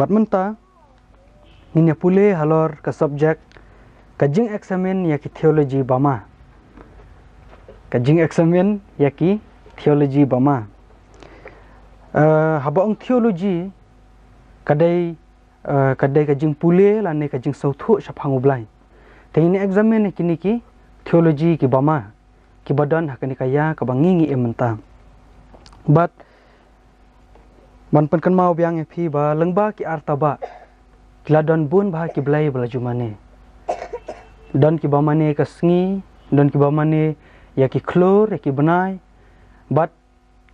Bat menta ngin pule halor ka subjek kajing eksamen ya ki theology bama. Kajing eksamen ya ki theology bama. Haba ong theology kadai kajing pule lane kajing sauthu saphang ublai. Tengini eksamen kini ki theology ki bama. Ki badan hakani kaya ka bangingi ementa. But ban penkan mau biang epi ba lengba ki artaba. Kiladon bun bah ki blai belaju mane. Dan ki bamane ka sngi, dan ki bamane ya ki klor ya ki benai. But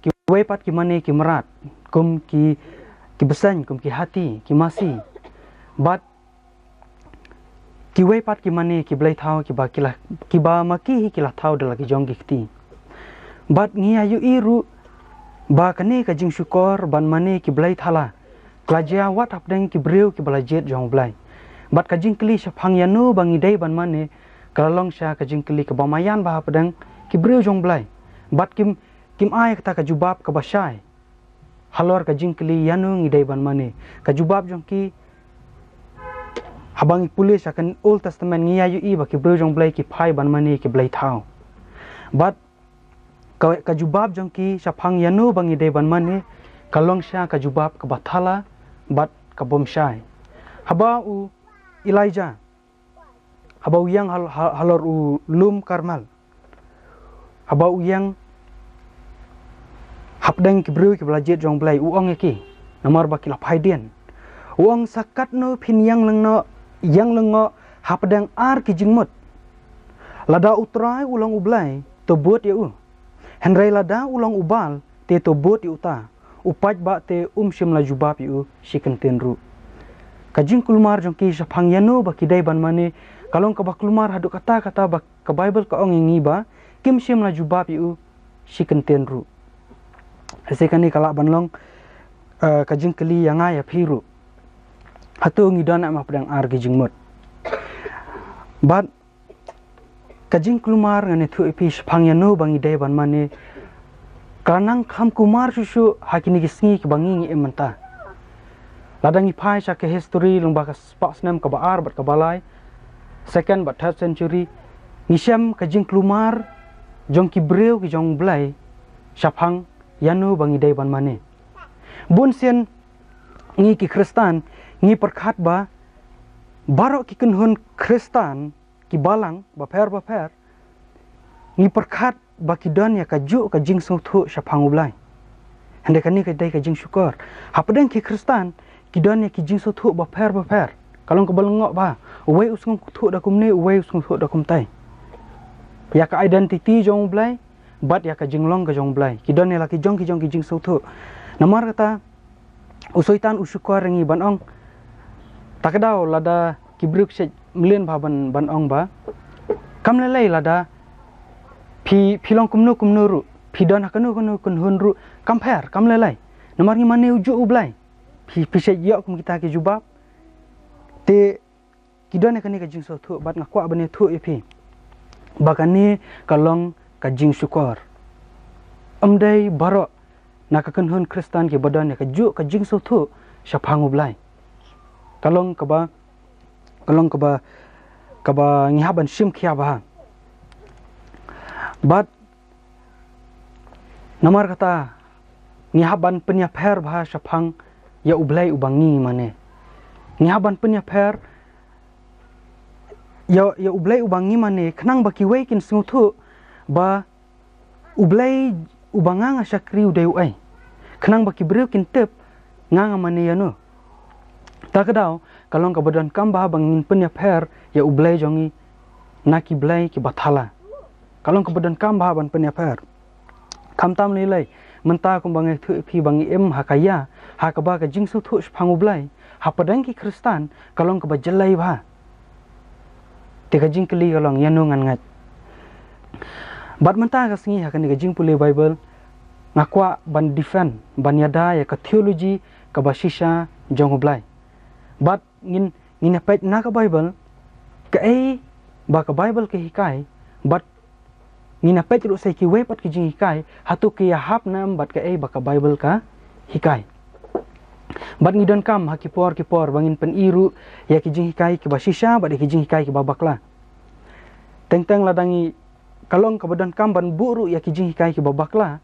ki wepat ki mane ki merat. Kum ki besan, kum ki hati, ki masi. But ki wepat ki mane ki blai thau ki ba maki ki la thau dala ki jong ki kti. But ngi ayu iru ba kane ka jing syukor ban mane ki blai thala. Klajia wat hapdeng ki breu ki balajet jong blai. Bat ka jing kli syafang yanu bangi dai ban mane kalalong sya ka jing kli ka bamayan ba hapdeng ki breu jong blai. Bat kim ai kata ka jubab ka basyai. Halor ka jing kli yanu ngi dai ban mane. Ka jubab jong ki habang pulis akan Old Testament ngi ayu i ba ki breu jong blai ki phai ban mane ki blai thau. Bat ka jubab jong ki syafang yanu bangi dai ban mane kalong sya ka jubab ka bathala bat ka bomsyai. Haba u Elijah. Haba u yang halor u lum Karmel. Haba u yang hapdeng ki breu ki belajet jong blai u ong ki namar ba ki lapai dien. U ong sakat no pin yang lengo hapdeng ar ki jingmut. Lada utrai ulang ublai to buat ya u. Henry lada ulang ubal te to buat ya uta. Upaj ba te shim la jubab yu shiken tenru. Kajing kulmar jong ki syafang yanu ba kidai ban mane kalong ka ba kulmar hadu kata ba ka Bible ka ong ngi ba kim shim la jubab yu shiken tenru. Hasekani kala banlong kajing keli yang ya phiru. Hatu ngi dana ma pedang ar gijing mut. But kajing kulmar ngane thu epi syafang yanu bangi dai ban mane Kanang kam kumar susu hakini kisngi ke bangi ngi ementa. Ladang ipai sya ke history lung baka spak snem ka baar bat ka balai. Second but third century ngisem ka jing klumar jong ki breu ki jong blai syafang yanu bangi dai ban mane. Bun sien ngi ki Kristan ngi perkhat ba barok ki kenhun Kristan ki balang ba per ngi perkhat baki don ya kaju ka jing sung thu syafang ublai. Hende kani ka dai ka jing syukur. Hapdeng ki Kristan ki don ya ki jing sung thu ba per. Kalong ka balengok ba, uwei usung thu da kumne uwei usung thu da kumtai. Ya ka identity jong ublai, bat ya ka jing long ka jong ublai. Ki don ya la ki jong ki jing sung thu. Namar kata usoitan usyukur ngi banong. Takdau lada ki bruk se mlen ba ban ong ba. Kam lelai lada Pilong kumnu ru, pidon hakanu kun ru, kamper, kam lelai. Namar ngi mane uju ublai. Pisai yok kum kita ke jubab. Te kidon kani ka jing so thu bat ngakwa bane thu epi. Bakani kalong ka jing syukur. Amdai barok nak kun Kristan ke badan ka ju ka jing so thu syafang ublai. Kalong ka ba ngihaban sim khia ba. But namar kata ngihaban penya pher bah syafang ya ublai ubangi mane. Ngihaban penya pher ya ublai ubangi mane kenang baki weikin sunguthu ba ublai ubanga syakri udai uai. Kenang baki breu kin tep nganga mane yanu. Takdau kalong ka badan kamba bangin penya pher ya ublai jongi naki blai ki bathala. Kalong kebedan kam bahaban penyaper. Kam tam nilai menta kum bangai thu pi bangi em hakaya hakaba ka jingsu thu phangu blai hapadang ki Kristan kalong ka bajelai ba. Te ka jingkli kalong yanu ngan ngat. Bat menta ka singi hakan ka jingpule Bible ngakwa ban defend ban yada ya ka theology ka basisha jong blai. Bat ngin apet na ka Bible ka ba ka Bible ke hikai bat ngina petru sai ki wepat ki jing hikai hatu ki hap nam bat ka baka Bible ka hikai. Bat ngidon kam hakipor kipor bangin peniru ya kijing hikai ke basisha bat kijing hikai ke babakla. Teng-teng ladangi kalong kabadon kam ban buru ya kijing hikai ke babakla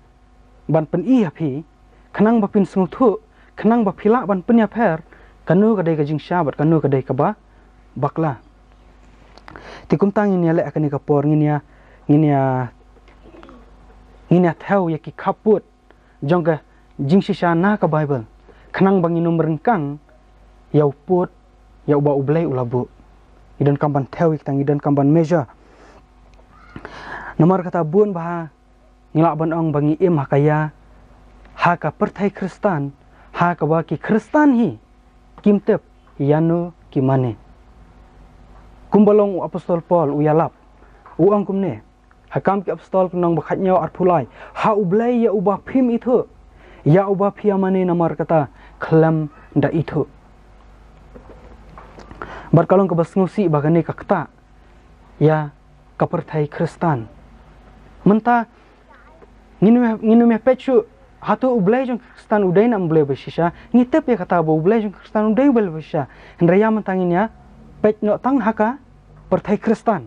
ban peni api kenang bapin senguthu kenang bapila ban penya per kanu kadai kijing syabat kanu kadai ke bakla. Tikum tang ini le akan kapor nginia thau ya ki kaput jongga jing shisha na ka Bible. Kenang bang inum rengkang yau put yau ba ublai ulabu idan kamban tewik tang idan kamban meja nomor kata bun bah ngilak ban ong bangi im hakaya haka pertai Kristan haka baki Kristan hi kimtep yanu kimane kumbalong apostol Paul uyalap uang kumne hakam ki apostol kunong bakhatnya arpulai ha ublai ya ubah pim itu ya ubah piamane nomor kata kelam nda itu. Berkalong ke basngusi bagane kakta ya kapertai Kristan. Menta nginu me pechu hatu ublai jong Kristan udai na ublai basisha ngitep ya kata bo ublai jong Kristan udai ublai basisha. Hendraya mentangin ya pech no tang haka pertai Kristan.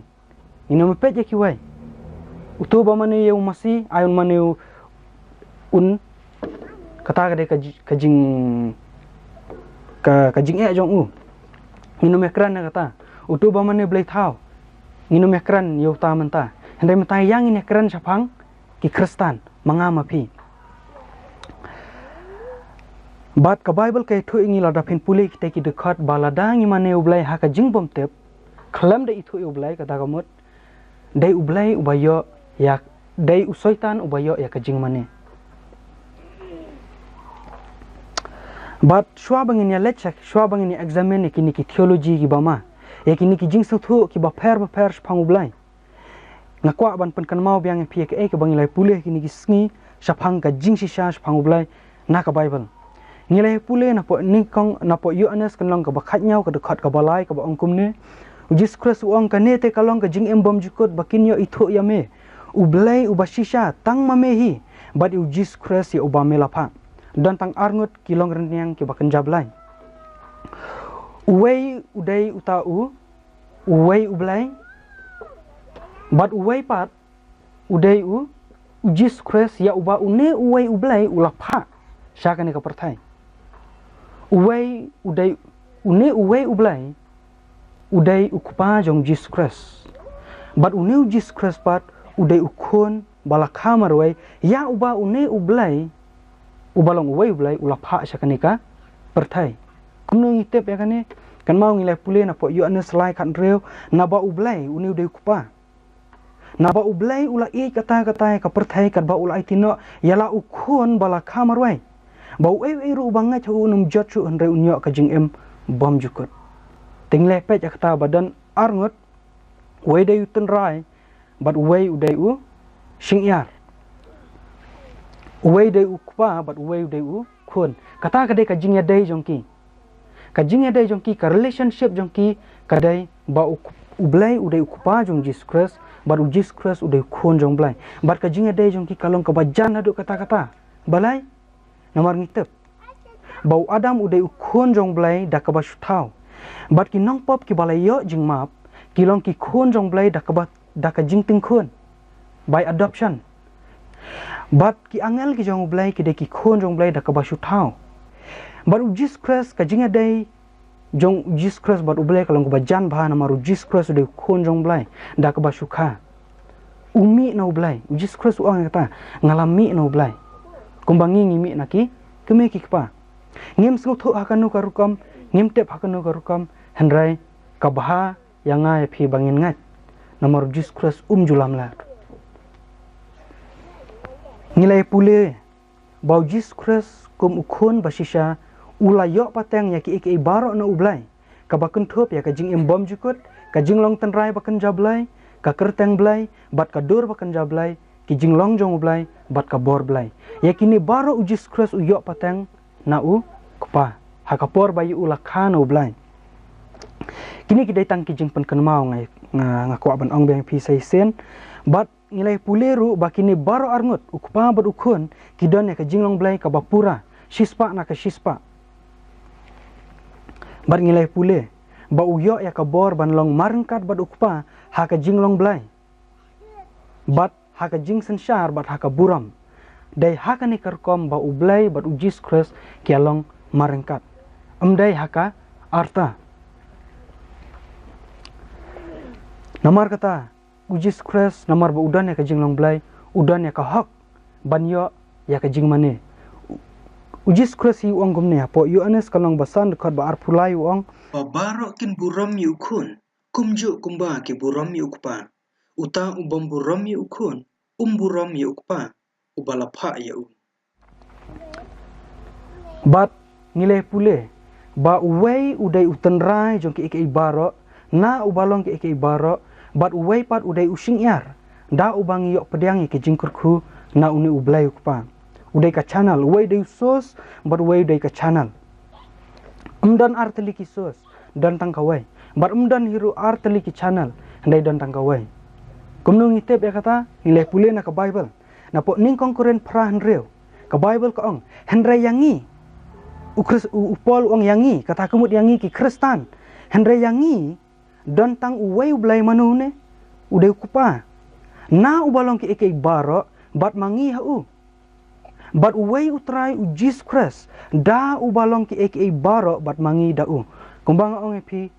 Nginu me pech ya kiwai. Utu ba mane yau masih ayun mane un kata kadai kajing jong u nginu mekran na kata utu ba mane blai thau nginu mekran yo ta menta hendai menta yang ini kran sapang ki Kristan mangama pi bat ka Bible kai thu ingi la dapin puli kita ki dekat balada ngi mane ublai ha ka jing bom tep khalam da itu ublai kata kamut dai ublai ubayo ya dai usoitan ubayo ya ka jing mane. But shua bangin ya lecek, shua bangin ya examine kini ki theology ki bama, ya kini ki jing suthu ki ba per sepang ublai. Ngakwa ban penkan mau biang pia ke bangin lai pulih kini ki sngi sapang ka jing sisa sepang ublai na ka Bible. Ngilai pulih na po nikong na po Yohanes kanlong ka bakhat nyau ka dekat ka balai ka ba ongkum ne. Ujis Christ uang ka ne te kalong ka jing embom jukut bakin yo itu ya me. Ublai ubasisha tang mamehi, but ujis Christ ya ubame lapa. Dan tang arngut kilong renyang ki bakan jablai uwei udai utau uwei ublai bat uwei pat udai ujis Christ ya uba une uwei ublai ulapha syakane ka pertai uwei udai une uwei ublai udai ukupa jong Jesus Christ bat une Jesus Christ pat udai ukun balakha marwai ya uba une ublai ubalong uwei ublai ulapha syakanika pertai kumno ngitep ya kane kan mau ngilai pule na po Yohanes slai kan reu na ba ublai uni udai kupa na ba ublai ula i kata-kata ka pertai kat ba ula itino yala ukun bala kamarwai ba uei ru banga chu num jotchu han reu nyo ka jing em bom jukut tingle pe ja kata badan arngot uei dai utun rai bat uei udai sing yar uwei dai ukpa but uwei dai kun kata kadai ka jingya dai jongki ka relationship jongki kadai ba ublai udai ukpa jong Jesus Christ but Jesus Christ udai kun jong blai but ka jingya dai jongki kalong ka bajan adu kata-kata balai nomor ngitep bau Adam udai ukun jong blai da ka ba shutau but ki nong pop ki balai yo jing map kilong ki kun jong blai da ka jing ting kun by adoption. But ki angel ki jong blai ki de ki khon jong blai da ka ba shutau but Jesus Christ ka jinga dai jong Jesus Christ but ublai kalong ba jan bha na maru Jesus Christ de khon jong blai da ka ba shukha umi na ublai Jesus Christ uang kata ngalami na ublai kumbangi ngimi na ki keme ki pa ngem sngo tho hakanu karukam ngem tep hakanu karukam hendrai ka bha yanga phi bangin ngat na maru Jesus Christ julam la ngilai pule bau Jesus Christ kum ukun basisha ulayok pateng ya ki baro na ublai ka bakun thop ya ka jing embom jukut ka jing long tenrai bakan jablai ka kerteng blai bat ka dur bakan jablai ki jing long jong ublai bat ka bor blai ya kini baro Jesus Christ uyok pateng na kupa hakapor bayu ulakhan ublai kini ki datang ki jing pen kenmau ngai ngaku ban ong beng pi sai sen bat ngilai puleru bakini baro arngut ukpa bat ukun kidon ya ka jinglong blai ka bapura shispa na ka shispa Bat ngilai pule ba uyo ya kabor ban long marengkat bat ukpa ha ka jing long blai. Bat ha ka jing sensar bat ha ka buram. Dai ha ka ni kerkom ba ublai bat ujis kres kia long marengkat. Dai ha ka arta. Namar kata ujis kres namar ba udan ya ka jing long blai, udan ya ka hak banyo ya ka jing mane. Ujis kres hi uang gumne po Yohanes kalong basan dekat ba arpulai uang Babaro kin buram yu ukun, kumju kumba ki buram yu ukpa. Uta ubam buram yu ukun, buram yu ukpa, ubalapa ya u. Bat ngileh pule ba uwei udai utenrai jong ki ike ibaro na ubalong ki ike ibaro bat uwei pat udai using yar da ubang yok pedang ke jingkurku na uni ublai ukpa udai ka channel uwei dai sos bat uwei dai ka channel dan arteli ki sos dan tangkawai bat dan hiru arteli ki channel ndai dan tangkawai kumno ngitep ya kata ngileh pule na ka bible na po ning konkuren pra hendreu ka bible ka ong hendrai yangi upol ong yangi kata kemut yangi ki Kristan hendrai yangi dan tang uwei ublai manune udai kupa na ubalong ki eke baro bat mangi hau bat uwei utrai ujis kres da ubalong ki eke baro bat mangi dau kumbang ong epi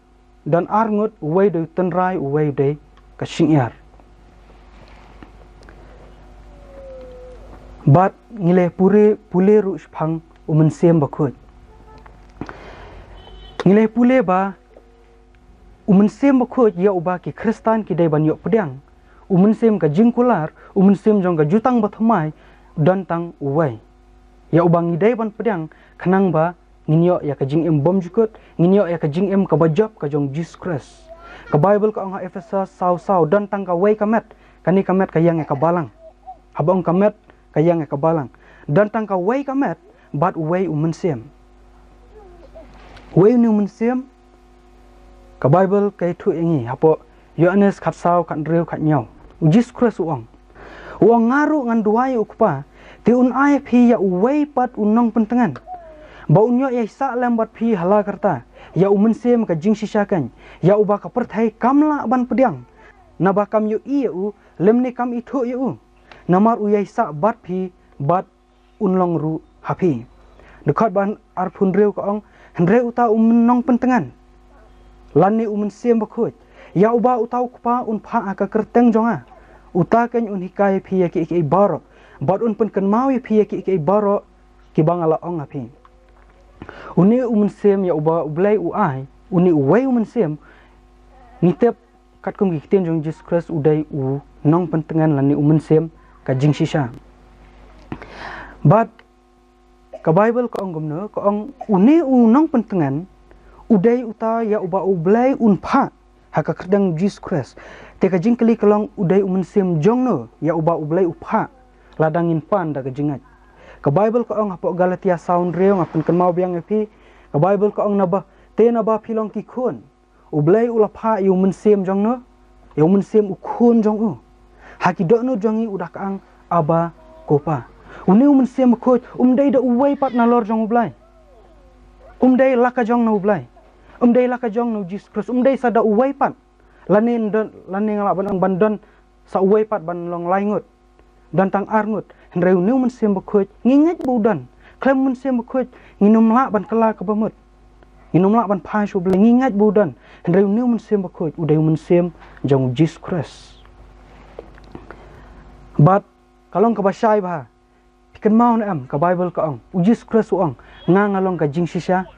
dan arngut uwei de tenrai uwei de kasingyar bat ngile pule ru spang umensem bakut ngile pule ba umensem bakut ya uba ki Kristan ki dai banyok pedang umensem ka jingkular umensem jong ka jutang bathamai dan tang uwai ya ubang ngidai ban pedang kanang ba nginyo ya ka jing em bom jukut nginyo ya ka jing em ka bajab ka jong Jesus Christ ka Bible ka ang Efesus saw dan tang ka wai kamet kani kamet kayang ya ka balang habang kamet kayang ya ka balang dan tang ka wai kamet bat uwai umensem wai ni umensem ka Bible kay tu ingi hapo Yohanes kat saw kat rew kat nyaw ujis kres uang ngaru ngan duai ukpa ti un ai phi ya uwei pat unong pentengan ba unyo ya sa lam bat phi hala karta ya umensem ka jing sisakan ya uba ka perthai kamla ban pediang na ba kam yu i u lemni kam ithu yu namar u ya sa bat phi bat unlong ru hapi dekat ban arpun rew ka ong hendre uta nong pentengan lani umensem bakut ya uba utau kupa un pha ka kerteng jonga uta ken un hikai phi ki ki baro bat un pen kan mawi phi ki ki baro ki bangala ong api uni umensem ya uba ublai uai uni uwei umensem nitep kat kum ki ten jong Jesus Christ udai u nong pentengan lani umensem ka jing sisa bat ka Bible ka ong gumno ka ong uni u nong pentengan udai uta ya uba ublai unpa haka kedang Jesus Christ teka jingkeli kelong udai umensem jongno ya uba ublai upha ladangin pan da kejingat ka Bible ka ong hapo Galatia sound reo ngapun kan mau biang epi ka Bible ka ong naba te naba pilong ki khun ublai ulapha yu mensem jongno yu mensem ukhun jong u haki dokno jongi udah ka ang aba kopa uni umensem khot umdai da uwei pat nalor jong ublai umdai laka jong no ublai umdai laka jong no Jesus Christ umdai sada uwei pat lanin ngala ban ang bandon sa uwei pat ban long laingut dan tang arngut hendreu nu mensem bakhut ngingat budan klem mensem bakhut nginum la ban kala ka bamut nginum la ban phai shu ble ngingat budan hendreu nu mensem bakhut udai mensem jong Jesus Christ bat kalong ka basai ba pikan mau na am ka Bible ka ong Jesus Christ ong ngalong ka jing sisa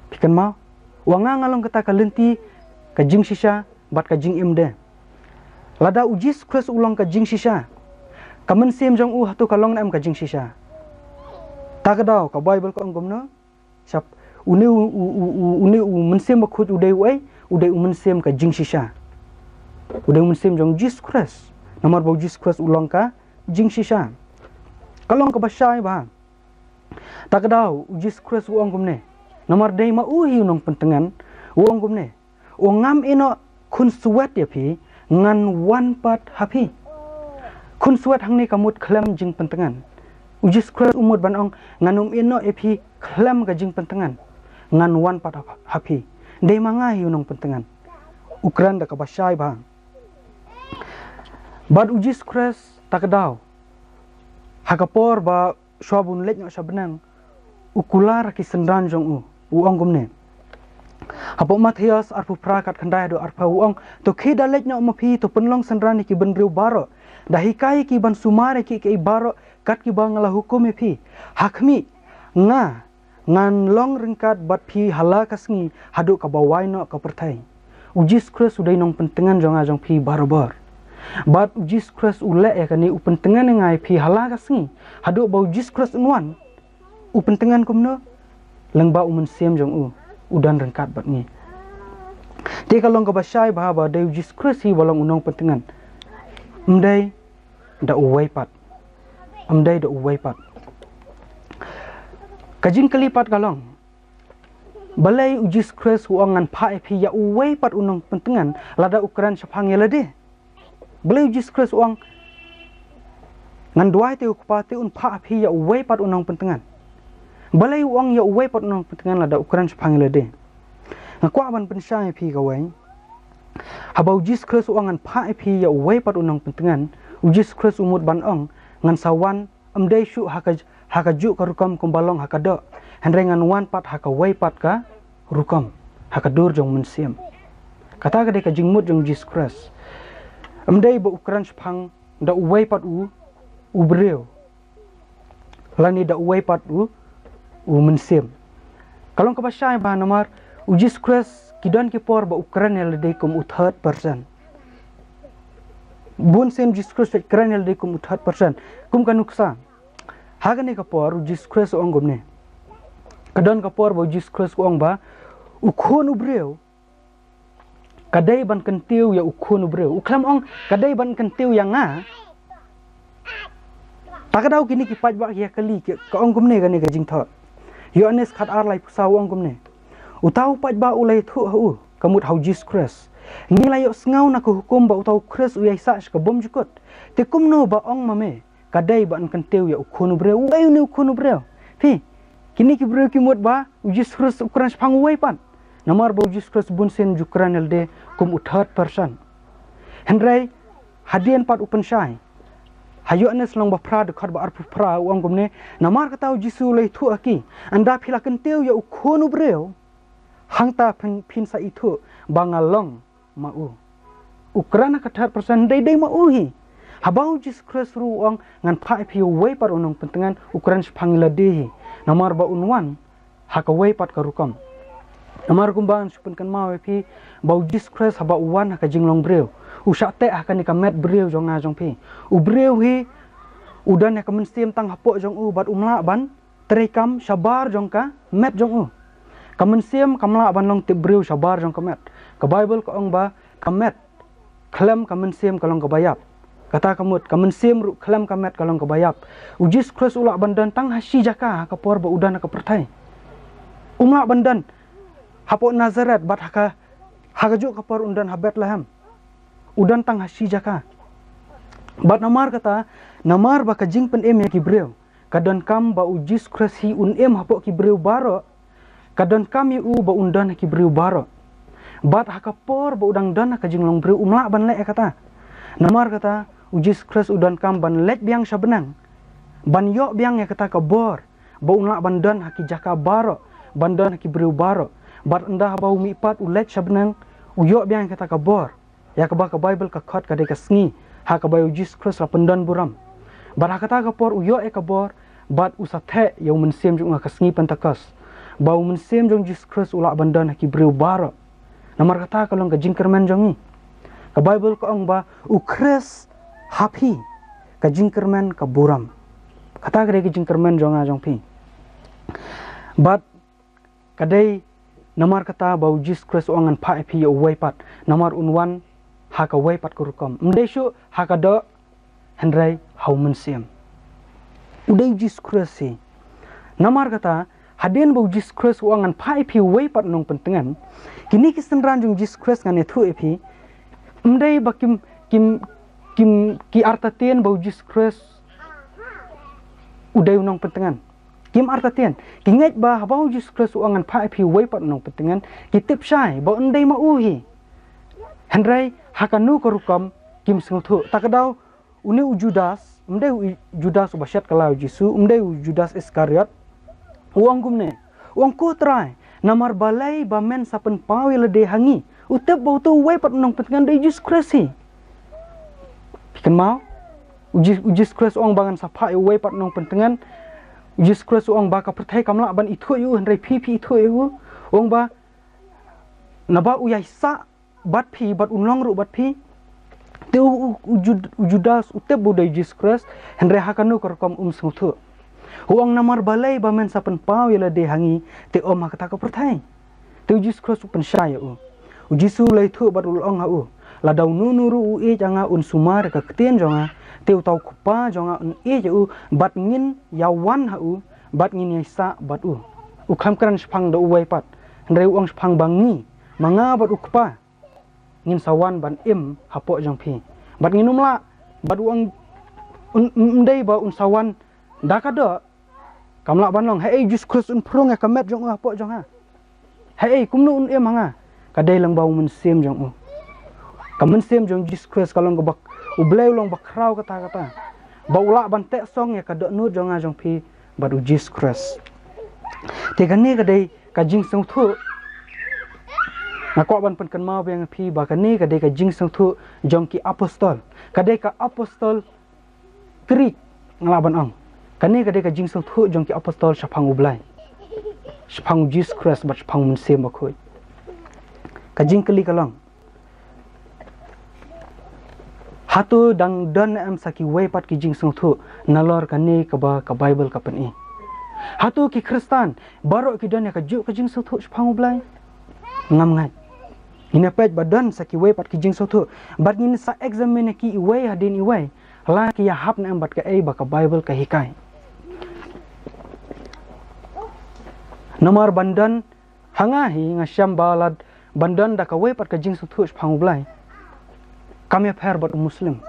pikan mau ngalong kata ka lenti ka jing sisa bat ka jing imde lada Jesus Christ ulong ka jing sisa kamen sem jong u hatu kalong na am ka jing sisa takadaw ka Bible ka ong gumno sap uni mensem bakhut udai wai udai mensem ka jing sisa udai mensem jong Jesus Christ namar ba Jesus Christ ulong ka jing sisa kalong ka basai ba takadaw Jesus Christ uong gumne namar dai ma uhi nong pentengan uong gumne ngam ino kun suwat ya pi ngan wan pat hapi kun suwat hangni kamut klem jing pentengan Jesus Christ umut ban ong nganum ino epi klem ka jing pentengan ngan wan pat hapi dei mangai unong pentengan ukran da kabashai bang bad ujis kres takdau hakapor ba shwabun lek ngak sabenang ukular ki sendran jong uong gumne hapo Matias arpu prakat khandai do arpa uong to khida lek ngak mapi to penlong sendran ki benriu baro dahikai ki ban sumare ki baro kat ki bangala hukum pi hakmi nga ngan long ringkat bat pi hala kasngi hadu ka bawai no ka pertai ujis kres udai nong pentengan jong pi barobar bat ujis kres ule ya kani upentengan ngai pi hala kasngi hadu ba ujis kres unwan upentengan kumno lengba umen sem jong udan ringkat bat ngi te kalong ka basai ba dai ujis kres hi walong unong pentengan mdai da uwai pat amdai da uwai pat kajing kelipat kalong balai ujis kres uangan pa epi ya uwai pat unong pentengan lada ukuran sapang yelade balai ujis kres uang ngan duai te ukpati un pa epi ya uwai pat unong pentengan balai uang ya uwai pat unong pentengan lada ukuran sapang yelade ngakwa ban pensai epi kawai haba ujis kres uangan pa epi ya uwai pat unong pentengan ujis kres umut ban ong ngan sawan amdai syu hakaju ka rukam kumbalong hakada hendrengan wan pat hakawai pat ka rukam hakadur jong mensiam kata ka de ka jingmut jong jis kres amdai ba ukran sepang da uwai pat ubreu lani da uwai pat mensiam kalong ka basai ba namar ujis kres kidan ki por ba ukran el de kum uthat persen bun sem jis kres ukran el de kum uthat persen kum ka nuksa hagane kapor ujis kres ong gomne kadon kapor bo ujis kres ong ba ukhon ubreu kadai ban kentiu ya ukhon ubreu uklam ong kadai ban kentiu yang nga takadau kini ki paj ba ya kali ka ong gomne gane ka jing thot yo anes khat ar lai pusa ong gomne utau paj ba ulai thu hu kamut hau jis kres ngilai yo sngau na ko hukum ba utau kres uyai sa ka bom jukot te kumno ba ong mame kadai ban kentiu ya ukhon ubreu ai ni ukhon ubreu pi kini ki breu ki mot ba ujis kres ukuran sepang uai pan namar ba ujis kres bun sen jukran elde kum uthat persen hendrai hadian pat upen sai hayo anes long ba pra de khat ba arpu pra uang gumne namar kata ujisu lei thu aki anda phila kentiu ya ukhon ubreu hangta pin sa itu bangalong mau ukrana kathat persen dai mau hi habau jis kres ruang ngan pa pi wei par unong pentengan ukuran sepangila dehi namar ba unwan haka wei pat karukam namar kumban supen kan mau pi bau jis kres haba uwan haka jinglong breu usha te akan ni kamet breu jonga jong pi u breu hi udan ya kemensim tang hapo jong bat umla ban terekam sabar jong ka met jong kemensim kamla ban long tip breu sabar jong ka met ka bible ko ong ba kamet klem kemensim kalong ka bayap kata kamut kemensim ru klam kamet kalong kebayap ujis kres ulak bandan tang hasi jaka kapor ba udan ka pertai umlak bandan hapo nazaret bat hakajuk kapor undan habet laham udan tang hasi jaka bat namar kata namar ba kajing pen em ya ki breu kadon kam ba ujis kres hi un em hapo ki breu baro kadon kam yu ba undan ki breu baro bat hakapor ba udang dan kajing long breu umlak ban le kata namar kata ujis kres udan kam ban let biang sabenang ban yo biang ya kata kabor ba unla bandan haki jaka baro bandan haki breu baro bat endah bau mi pat ulet sabenang uyo biang kata kabor ya ka ba ka bible ka khat ka de ka sngi ha ka ba ujis kres la pendan buram bat kata kapor uyo kabor bat usathe yo mensem jung ka sngi pentakas bau mensem jong jis kres ula bandan haki breu baro namar kata kalong ka jingkerman jongi ka bible ko ang ba ukres hapi ka jingkerman ka buram kata ka de jingkerman jonga jong pi but kadai namar kata bau jis kres ongan pa epi yo wai pat namar unwan ha ka wai pat kurukam mdeshu ha ka do hendrai hau mensiam udai jis kres si namar kata haden bau jis kres ongan pa epi wai pat nong pentengan kini kisendran jong jis kres ngane thu epi mdai bakim ki artaten bau jis kres udai unong pentengan Kim artatian kinget ba habau Jesus Christ uangan pa pi wei pat nong petengan kitip syai ba undai ma uhi hendrai hakanu korukam kim sengthu takadau uni Judas umdai Judas ubasyat kalau Yesus umdai Judas Iskariot uang gumne uang ku trai namar balai ba men sapen pawi lede hangi utep bau tu wei pat nong petengan dei Jesus Christ hi pikan mau Jesus Christ uang bangan sapa wei pat nong petengan Jesus Christ uang ba ka pertai kamla ban itu yu hendrai pi itu yu uang ba naba uyai sa bat pi bat unlong ru bat pi tu Judas utep budai Jesus Christ hendrai hakanu korkom sengthu uang namar balai ba men sapen pau yela de hangi te om hakata ka pertai tu Jesus Christ upen syaya Jesus lai thu bat ulong ha ladau nunuru e janga un sumar ka ketien jonga teu tau kupa jonga un e ju bat ngin yawan ha bat ngin yasa bat kham kran spang do uai pat hendrai uang spang bangi manga bat ukpa ngin sawan ban im hapo jong pi bat nginum la bat uang ndai ba un sawan dakada kamla ban long hei Jesus Christ un prong ka met jong hapo jong ha hei kumnu un im hanga kadai lang bau mun sem jong kamen sem jong Jesus Christ kalong ka bak ubleu long bakrau kata baula ban tek song ya kada nu jong jong pi bat Jesus Christ te gane kadai ka jing song thu ngakwa ban pen kan mau beng pi ba kane kadai ka jing song thu jong ki apostol kadai ka apostol kri ngalaban ang kane kadai ka jing song thu jong ki apostol shapang ublai shapang Jesus Christ bat shapang mun sem bakoi ka jing kali kalong hatu dang don am saki wei pat ki jing song thu nalor kane ka ba ka Bible ka pen hatu ki Kristan baro ki don ya ka ju ka jing song thu shapang ublai ngam ngai ina pej badan saki wei pat ki jing song thu bat ngin sa examine ki wei hadin i wei la ki ya hap na am bat ka ba ka Bible ka hikai nomor bandan hanga hi ngasham balad bandan da ka wei pat ka jing song thu shapang ublai kami pher bat Muslim,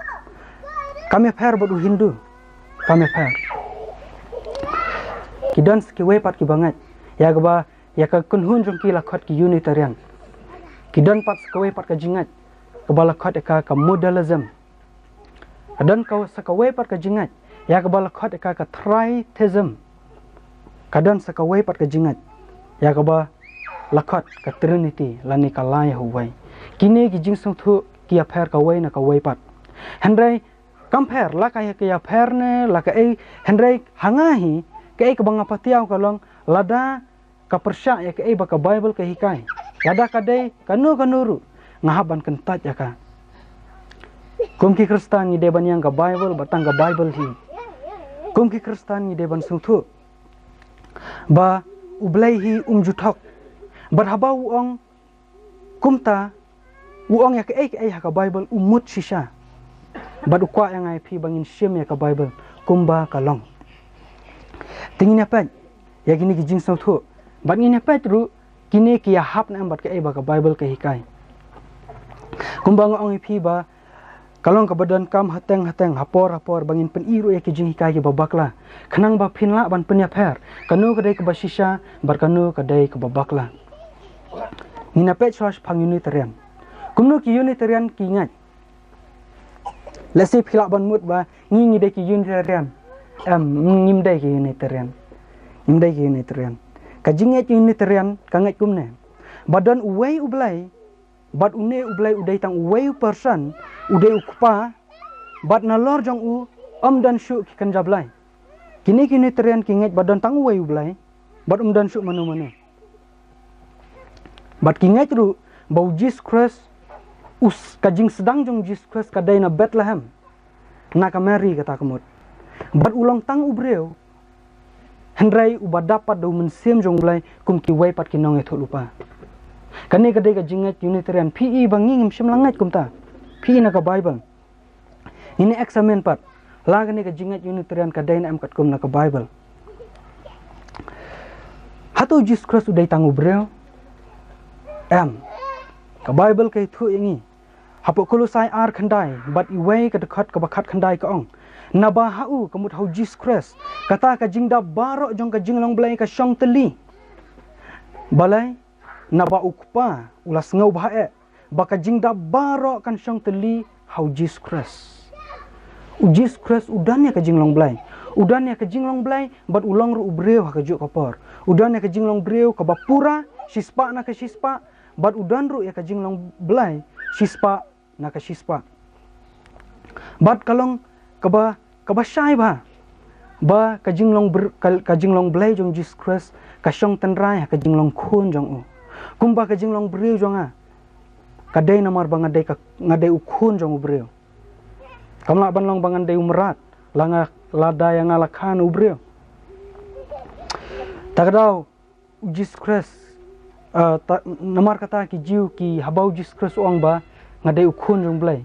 kami pher bat Hindu, kami pher. Kidan skiway pat ki bangat, ya gaba ya ka kunhun jong ki lakot ki Unitarian. Kidan pat skiway pat ka jingat, kaba lakot ka modalism. Kadan ka sakaway pat ka jingat, ya gaba lakot ka tritheism. Kadan sakaway pat ka jingat, ya gaba lakot ka Trinity lani ka lai huwai. Kini ki jing song thu kia pher ka wei na ka wei pat hendrai compare la ka ya pher ne la ka hendrai hanga hi ka ka banga patiaw ka long lada ka persya ya ka ba ka Bible ka hikai lada ka dei kanuru ngahaban kan tat ya ka kum ki Kristan ni deban yang ka Bible batang ka Bible hi kum ki Kristan ni deban sungthu ba ublai hi juthok barhabau ong kumta uang ya ke ka Bible umut sisa badu kwa yang ai pi bangin syem ya ka Bible kumba kalong tingin apa ya gini ki jing song thu bat ngin apa ru kini ki ya hap na bat ka ba ka Bible ka hikai kumba ngong pi ba kalong ka badan kam hateng hapor bangin pen iru ya ki jing hikai ki babakla khanang ba phinla ban pen ya pher kanu ka dai ka basisa bar kanu ka dai ka babakla ngin apa chos phang Unitarian kumno ki Unitarian ki ngat lesi phila ban mut ba ngi de ki Unitarian ngim de ki Unitarian ka jinget Unitarian ka ngat kumne badan uwei ublai bad une ublai udai tang uwei person udai ukpa bad nalor jong dan syu ki kan jablai kini ki Unitarian ki ngat badan tang uwei ublai bad dan syu manu bad ki ngat ru bau Jesus Christ kajing sedang jong Jesus Christ kadai na Bethlehem na ka Mary kata kemut bat ulang tang ubreu hendrai uba dapat do mensem jong blai kum ki wei pat ki nong ethu lupa kane kadai ka jingat Unitarian PE bangi ngim sim langat kumta PE na ka Bible ini examen pat la kane ka jingat Unitarian kadai na am kat kum na ka Bible hatu Jesus Christ udai tang ubreu ka Bible ka ethu yangi hapok kulusai ar khandai bat iwei ka dekat ka bakat khandai ka ong Nabahau kemut hau Jesus Christ. Kata ka jing da barok jong ka jing long belai ka syong teli. Balai naba ukpa ulas ngau bae. Baka jing da barok kan syong teli hau Jesus Christ. Jesus Christ udannya ka jing long belai. Udannya ka jing long belai bat ulang ru ubreu ka juk kapor. Udannya ka jing long breu ka bapura sispa na ka sispa bat udan ru ya ka jing long belai sispa na ka sispa. Bat kalong kaba syai ba ka jinglong belai jong Jesus Christ ka syong tenrai ka jinglong khun jong u kumba ka jinglong breu jong a kadai namar bang ngadai ukhun jong ubreu kamla banlong bang ngadai umrat langa lada yang alakhan ubreu takdau Jesus Christ namar kata ki jiu ki habau Jesus Christ uang ba ngadai ukhun jong belai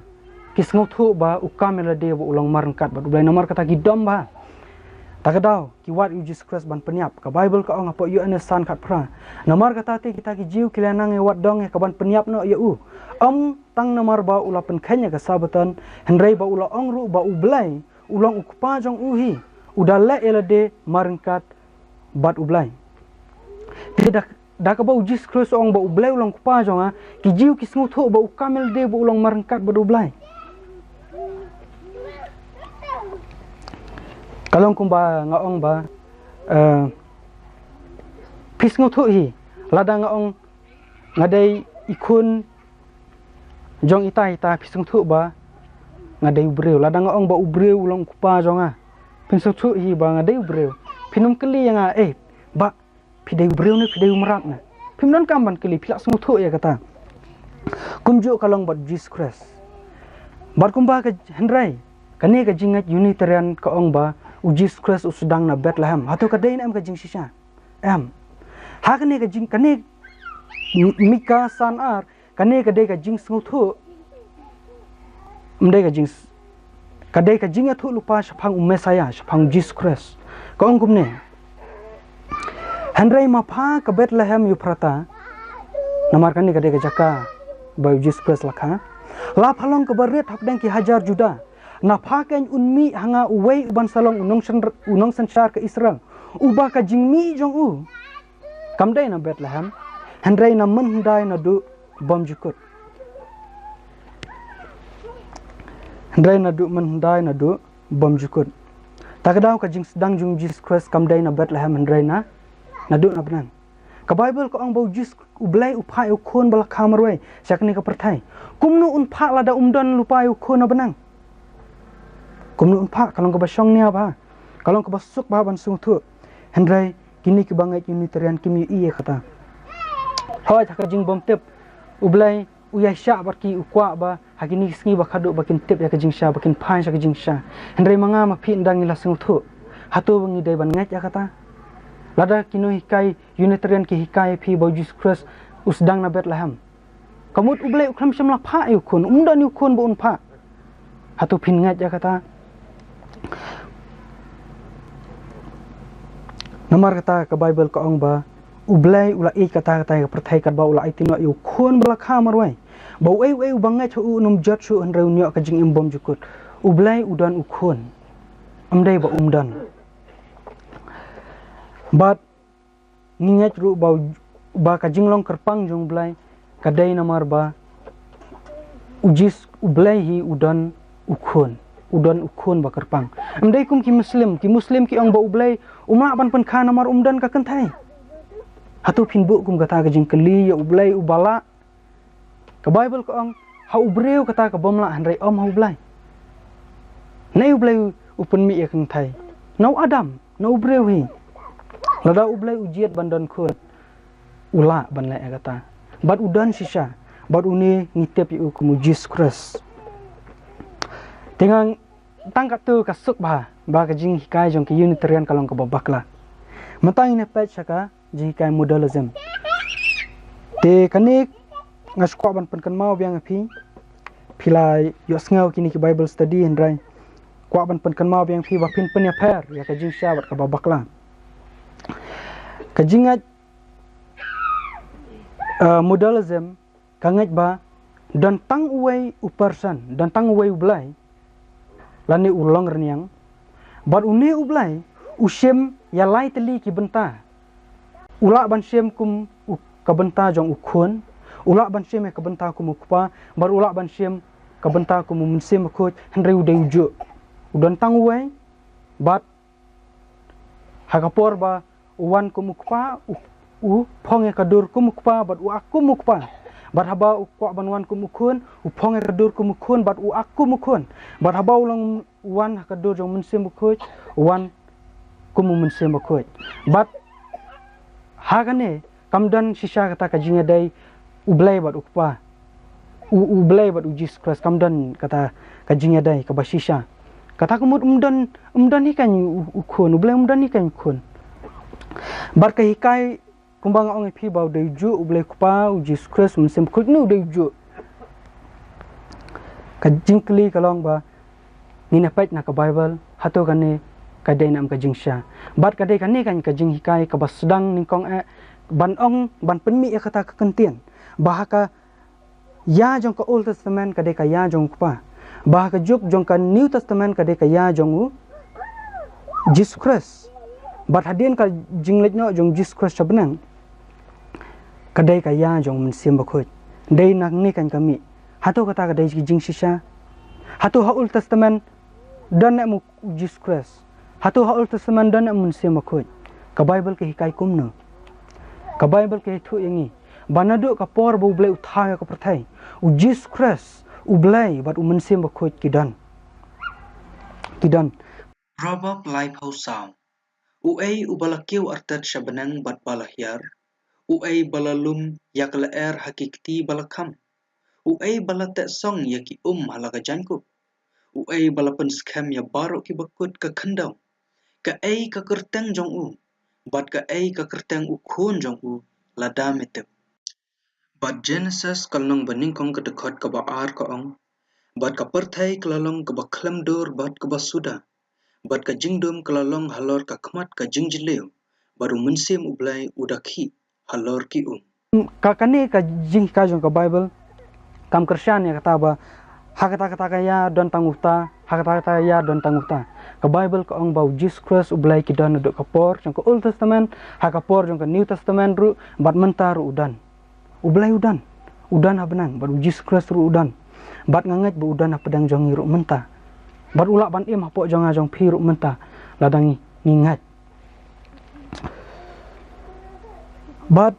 kisngot thu ba ukamela de bo ulang marangkat ba ulai nomor kata gidom ba takadau ki wat Jesus Christ ban penyap ka Bible ka ong apo yu anesan kat pra nomor kata te kita ki jiu kilanang e wat dong e ka ban penyap no ya u tang nomor ba ula pen khanya ka sabatan hendrai ba ula ong ru ba ublai ulang ukpa jong uhi udale ela de marangkat bat ublai tidak dak ba Jesus Christ ong ba ublai ulang ukpa jong a ki jiu kisngot thu ba ukamel de bo ulang marangkat ba ublai. Kalau kumba ngaong ba pisngo thu hi lada ngaong ngadai ikun jong ita pisngo thu ba ngadai ubreu lada ngaong ba ubreu ulang kupa jonga pisngo thu hi ba ngadai ubreu pinum keli yang ba pidai ubreu ni pidai umrat na pimnon kamban keli pilak sngo thu ya kata kumjo kalong ba Jesus Christ bar kumba ka hendrai kane ka jingat Unitarian ka ong ba Jesus Christ usudang na Bethlehem atau kadai na ka jing sisa ha kane ka jing kane mika sanar kane kadai ka jing sngu thu mdai ka jing kadai ka jing thu lupa sapang Messiah sapang Jesus Christ ka ong kumne handrai ma pha ka Bethlehem yu prata namar kane kadai ka jaka ba Jesus Christ lakha la phalong ka baret hakdang ki hajar juda na phaken unmi hanga uwei uban salong unong sansar ke Israel uba ka jingmi jong u kamdai na Bethlehem hendrai na mendai na du bom jukut hendrai na du mendai na du bom jukut takdau ka jing sedang jung Jesus Christ kamdai na Bethlehem hendrai na du na benan ka Bible ko ang bau Jesus ublai upai ukun bala kamarwai sakni ka perthai kumnu unpa lada umdan lupai ukun na benang kumnu unpa kalong ka basyong niya ba kalong ka basuk ba ban sung thu hendrai kini ki bangai Unitarian kimi iya kata hoy thaka jing bom tip ublai uyai sya barki ukwa ba hakini sngi ba khadu bakin tip ya ka jing sya bakin phan sya ka jing sya hendrai manga ma phi ndang ila sung thu hatu bangi dai ban ngat ya kata lada kinu hikai Unitarian ki hikai phi ba Jesus Christ usdang na Bethlehem kamut ublai ukram syamla pha yu kun umdan yu kun bo unpa hatu phin ngat ya kata namar kata ka Bible ka ong ba ublai ula i kata ka perthai kat ba ula i tino yu khon bala kha marwai ba wei bangai chu num jot chu an reu nyo ka jing imbom jukut ublai udan ukhon amdai ba umdan bat ningat ru ba ka jinglong kerpang jong blai kadai namar ba ujis ublai hi udan ukhon ba kerpang amdai kum ki muslim ki ong ba ublai umla ban pen kha namar umdan ka kenthai hatu phin bu kum kata ka jing keli ya ublai ubala ka Bible ko ong ha ubreu kata ka bomla handrai ha ublai nei ublai upun mi ya kenthai nau adam nau ubreu hi lada ublai ujiat bandan khut ula ban lai kata bat udan sisa bat uni ngitep yu kum Jesus Christ dengan tangkat tu kasuk bah ka jing hikai jong ki Unitarian kalong ka babakla matang ne page saka jing hikai modalism te kanik ngasukwa ban pen kan mau biang phi philai yos ngau kini ki Bible study hendrai kwa ban pen kan mau biang phi ba pin pen ya pher ya ka jing sya bat ka babakla ka jingat modalism kangat ba dan tang uwei u person dan tang uwei ublai lani ulang reniang Bat une ublai ushem ya lai teli ki benta. Ulak ban shem kum ka benta jong ukhon. Ulak ban shem ka benta kum ukpa. Bar ulak ban shem ka benta kum mensem khoj henry ude ujo. Udan tang uai bat hakapor ba uwan kum ukpa u phonge kadur kum ukpa bat u akum ukpa. Bat haba ukwa banwan kumukhun, uphonge kadur kumukhun, bat u aku mukhun. Bat haba ulang wan kadur jong mensem mukhoj, wan kumu mensem mukhoj. Bat hagane kamdan sisa kata kajinga dai ublai bat ukpa. Ublai bat ujis kras kamdan kata kajinga dai ka basisa. Kata kumut umdan hikan ukhun, ublai umdan hikan ukhun. Bat ka hikai kumbang ong pi bau de ju ublai kupa ujis kras mensem khut nu de ju ka jingkli kalong ba ni na pait na ka bible hato kane ka dai nam ka jingsha bat ka dai kane kan ka jing hikai ka basdang ningkong ban ong ban penmi ya kata ka kentien bahaka ya jong ka old testament ka dai ka ya jong kupa bahaka juk jong ka new testament ka dai ka ya jong Jesus Christ bat hadien ka jinglet no jong Jesus Christ sabenang kadai kaya jong mensem bakhoj dai nak ni kan kami hato kata kadai jing sisa hato ha old testament dan mu Jesus Christ hato ha old testament dan mensem bakhoj ka bible ke hikai kumno ka bible ke thu yangi banado ka por bu blai uthaya ka prathai u Jesus Christ u blai bat u mensem bakhoj kidan Proverb Life House Sound Uai ubalakiw artat sabanang bat balahyar Uai balalum yak laer hakikti balakam Uai balate song yaki halaga jankup Uai balapan skam ya barok ki bakut ka khandam Ka ai ka kerteng jong u bat ka ai ka kerteng u khon jong u lada metep Bat Genesis kalnong baningkong ka dekhot ka baar ka ong bat ka perthai kalalong ka bakhlam dur bat ka basuda bat ka jingdum kalalong halor ka khmat ka jingjileu baru mensem ublai udakhi halor ki ka kane ka jing ka jong ka bible kam kersyan ya kata ba hakata ka ya don tanguta hakata ya don tanguta ka bible ka ong bau Jesus Christ ublai ki don dok kapor jong ka old testament hakapor jong ka new testament ru bat mentar udan ublai udan habenang bat Jesus Christ ru udan bat ngangat bu udan pedang jong ru menta bat ulak ban im hapok jong pi ru menta ladangi ngingat bat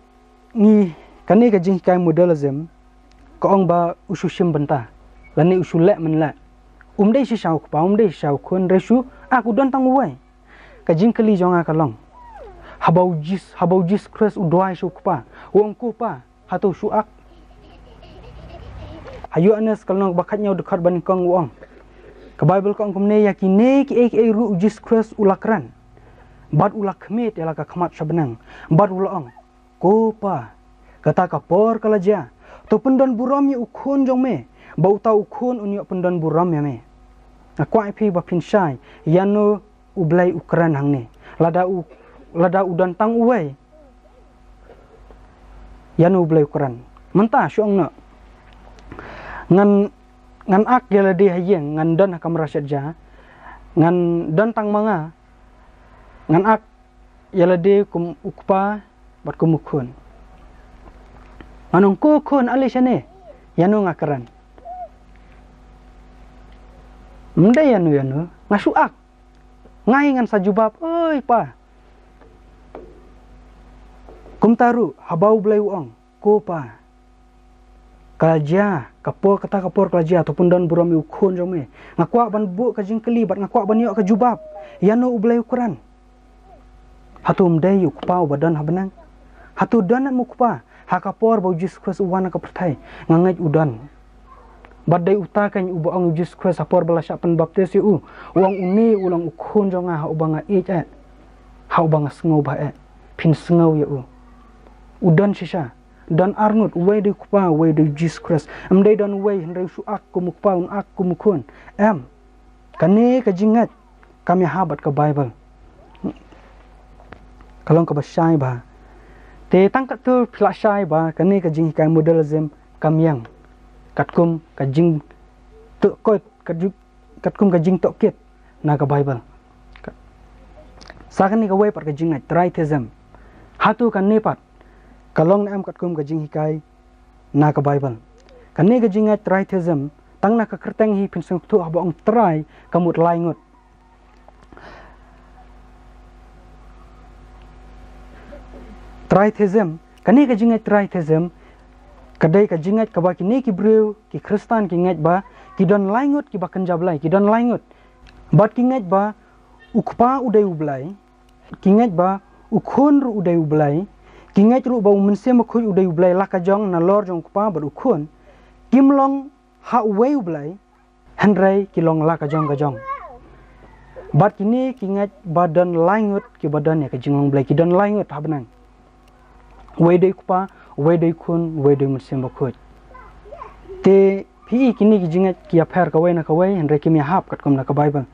ni kani ka jing kai modelism ka ong ba usushim benta lani usulek menla dei si shau pa dei shau khon resu aku don tang wai ka jing kali jong akalong habau jis Christ udwai su pa wong ku pa hatu suak ayu anes kalong bakat nyau dekat ban kong wong ka bible kong kumne yakine ki ru jis Christ ulakran bat ulak khmet ela ka khmat sabenang bat ulong ko pa kata kapor kalaja to pendon buram yu ukhon jong me bau ta ukhon unyo pendon buram ya me akwa pi ba pinshai yano ublai ukran hangne lada udan tang uai yano ublai ukran menta syong na ngan ak yala de hayeng ngan dan hakam rasyat ja ngan dan tang manga ngan ak yala de kum ukpa bat kumukhun manong ko khon alisane yano ngakaran mende yano ngasuak ngai ngan sajubab oi pa kumtaru habau blai uang ko pa kalja kapor kalja ataupun dan buram ukhon jome ngakwa ban bu ka jingkeli bat ngakwa ban yo ka jubab yano ublai ukuran hatu mdai ukpa badan habenang hatu dan mukpa hakapor bau Jesus Christ uwana ka perthai ngangai udan badai utakan ubo ang Jesus Christ apor balasya pen baptis yu uang uni ulang ukhon jonga ha ubanga ha ubanga sngo ba pin sngo yu udan sisa dan arnut way de kupa way de Jesus Christ amdai dan way hendai su aku mukpa un aku mukhon kane ka jingat kami habat ka bible kalong ka basyai ba te tangkat tu flashai ba kane ka jing kai modelism kamyang katkum ka jing tu kot katkum ka jing tokit na ka bible Sakan ni kawai pat ka jingat tritheism. Hatu kan ne pat kalong na am kat kum ka jing hikai na ka Bible. Kan ne ka jingat tritheism tang na ka kerteng hi pin sung tu abang try kamut laingut. Tritheism kan ne ka jingat tritheism kadai ka jingat ka ba ki ne ki brew ki Kristan ki ngat ba ki don laingut ki ba kenjablai ki don laingut. Bat ki ngat ba ukpa udai ublai ki ngat ba ukhun ru udai ublai ki ngat ru ba mensem khoi udai ublai lakajong na lor jong ukpa ba ukhun kimlong ha uwei ublai handrai ki long lakajong gajong. Bat kini ki ngat ba don laingut ki ba don ya ka jingong blai ki don laingut ha benang. Uwei dai ukpa uwei dai khun uwei dai mensem khoi. Te pi kini ki jingat ki affair ka wei na ka wei handrai ki mi hap kat kom na ka Bible.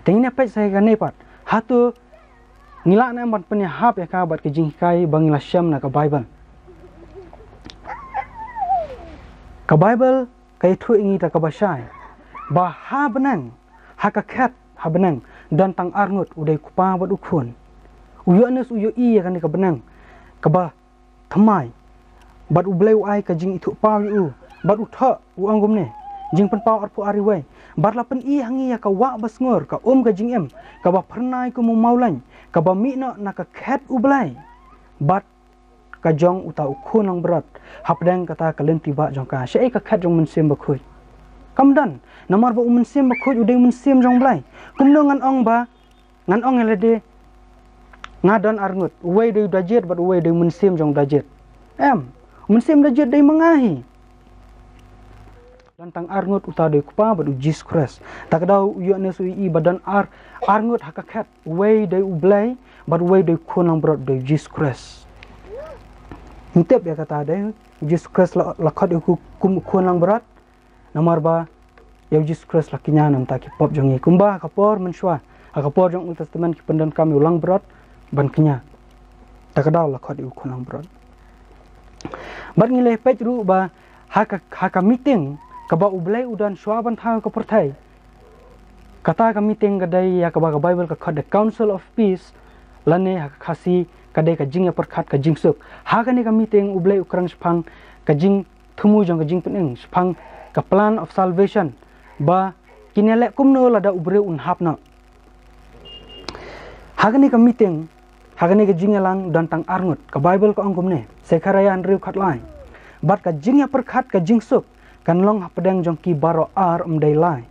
Tengine pet saya kan ne pat hatu ngila na ban punya hap ya ka bat ke jingkai bangila syam na ka Bible. Ka Bible kai thu ingi ta ka basai. Ba ha benang ha ka khat ha benang dan tang arngut udai kupa bat ukhun. Uyo anes uyo I ya kan ka benang. Ka ba thamai bat ublai ai ka jing itu pa yu bat utha u anggum ne. Jing pen pau arpu ari wei. Bat la pen I hangi ya ka wa basngur ka ka jing em ka ba pernai ku mu maulain ka ba mi na ka khat ublai. Bat ka jong uta ukhun lang berat hapdang kata kalen tiba jong ka syai ka khat jong mensem ba khoi. Kamdan namar ba mensem ba khoi udai mensem jong blai. Kumno ngan ong ba ngan ong elede ngadon arngut uwei dei dajet bat uwei dei mensem jong dajet. Mensem dajet dei mengahi. Tang arngut uta de kupa badu Jesus Christ tak dau yu ne su I badan arngut hakakat way de ublai bad way de kunang brot de Jesus Christ hitep ya kata de Jesus Christ la khat ku kunang brot namar ba ya Jesus Christ la kinya nam ta ki pop jongi kumba kapor menswa akapor jong Old Testament ki pendan kami ulang brot ban kinya tak dau la khat kunang brot bad ngile pej ru ba haka meeting kaba ublai udan swaban thang ka perthai kata ka meeting kadai ya kaba ka Bible ka khad the Council of Peace lane ha khasi kadai ka jing ya perkhat ka jing suk ha ka ne ka meeting ublai ukrang spang ka jing thumu jong ka jing pening spang ka plan of salvation ba kinele kumno lada ubre un hapna ha ka ne ka meeting ha ka ne ka jing lang dan tang arngut ka Bible ka angkum ne sekharaya andriu khat lai bat ka jing ya perkhat ka jing suk kan long pedang jong ki baro ar dai lai